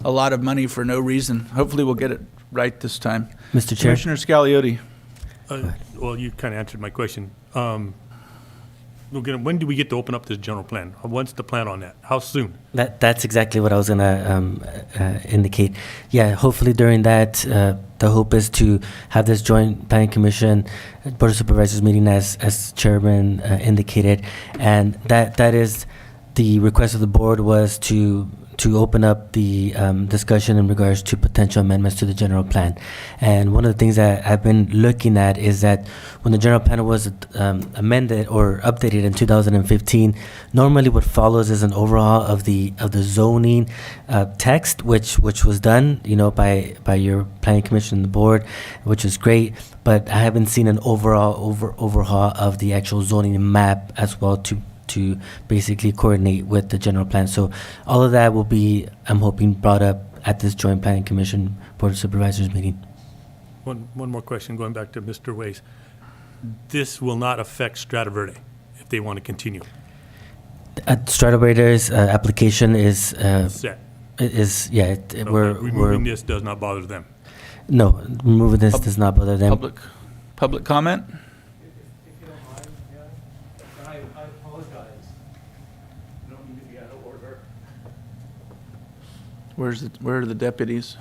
S1: a lot of money for no reason. Hopefully we'll get it right this time.
S6: Mr. Chair.
S1: Commissioner Scagliotti.
S3: Well, you kind of answered my question. When do we get to open up this general plan? What's the plan on that? How soon?
S6: That's exactly what I was gonna indicate. Yeah, hopefully during that, the hope is to have this joint planning commission board of supervisors meeting as chairman indicated, and that is the request of the board was to open up the discussion in regards to potential amendments to the general plan. And one of the things that I've been looking at is that when the general plan was amended or updated in 2015, normally what follows is an overhaul of the zoning text, which was done, by your planning commission and the board, which is great. But I haven't seen an overhaul of the actual zoning map as well to basically coordinate with the general plan. So all of that will be, I'm hoping, brought up at this Joint Planning Commission Board of Supervisors meeting.
S3: One more question, going back to Mr. Ways. This will not affect Strata Verde if they want to continue?
S6: Strata Verde's application is
S3: Set.
S6: Removing
S3: this does not bother them?
S6: No, removing this does not bother them.
S1: Public comment? Where are the deputies?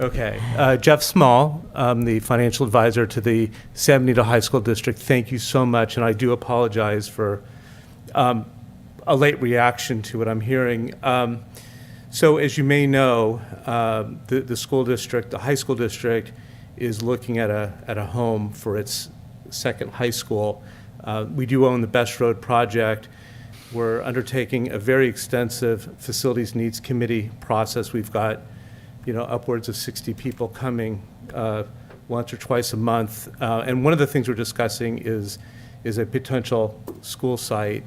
S20: Okay. Jeff Small, I'm the financial advisor to the San Benito High School District. Thank you so much, and I do apologize for a late reaction to what I'm hearing. So as you may know, the school district, the high school district, is looking at a home for its second high school. We do own the Best Road project. We're undertaking a very extensive facilities needs committee process. We've got, upwards of 60 people coming once or twice a month. And one of the things we're discussing is a potential school site.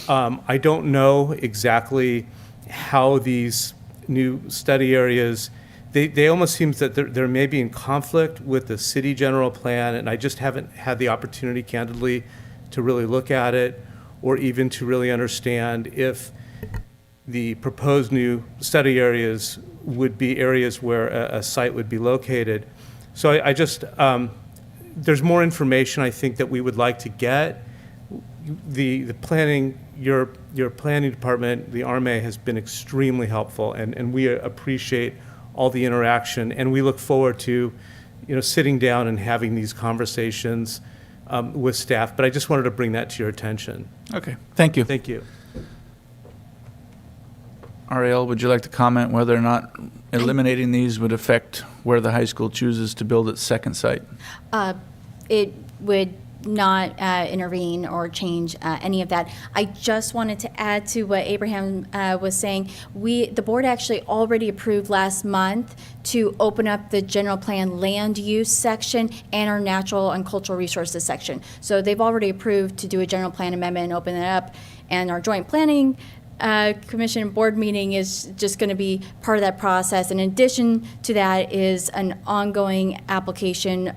S20: I don't know exactly how these new study areas, they almost seem that they're maybe in conflict with the city general plan, and I just haven't had the opportunity, candidly, to really look at it, or even to really understand if the proposed new study areas would be areas where a site would be located. So I just, there's more information I think that we would like to get. The planning, your planning department, the RMA, has been extremely helpful, and we appreciate all the interaction, and we look forward to, sitting down and having these conversations with staff, but I just wanted to bring that to your attention.
S1: Okay, thank you.
S20: Thank you.
S1: Ariel, would you like to comment whether or not eliminating these would affect where the high school chooses to build its second site?
S17: It would not intervene or change any of that. I just wanted to add to what Abraham was saying. The board actually already approved last month to open up the general plan land use section and our natural and cultural resources section. So they've already approved to do a general plan amendment and open it up, and our joint planning commission board meeting is just going to be part of that process. In addition to that is an ongoing application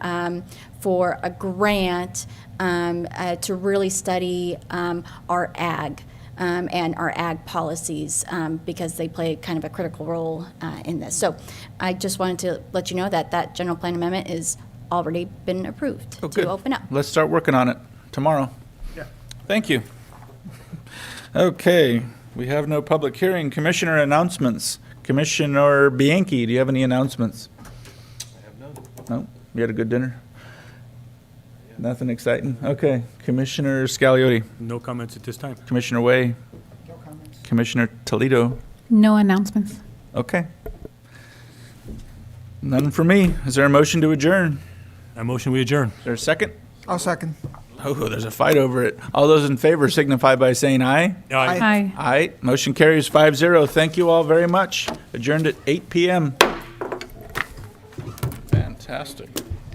S17: for a grant to really study our ag and our ag policies, because they play kind of a critical role in this. So I just wanted to let you know that that general plan amendment is already been approved
S1: Oh, good.
S17: to open up.
S1: Let's start working on it tomorrow. Yeah. Thank you. Okay, we have no public hearing. Commissioner announcements. Commissioner Bianchi, do you have any announcements? I have none. No? You had a good dinner? Nothing exciting? Okay. Commissioner Scagliotti.
S3: No comments at this time.
S1: Commissioner Way. No comments. Commissioner Toledo.
S4: No announcements.
S1: Okay. None for me. Is there a motion to adjourn?
S3: I motion we adjourn.
S1: Is there a second?
S5: I'll second.
S1: Oh, there's a fight over it. All those in favor signify by saying aye.
S3: Aye.
S4: Aye.
S1: Aye. Motion carries 5-0. Thank you all very much. Adjourned at 8 p.m. Fantastic.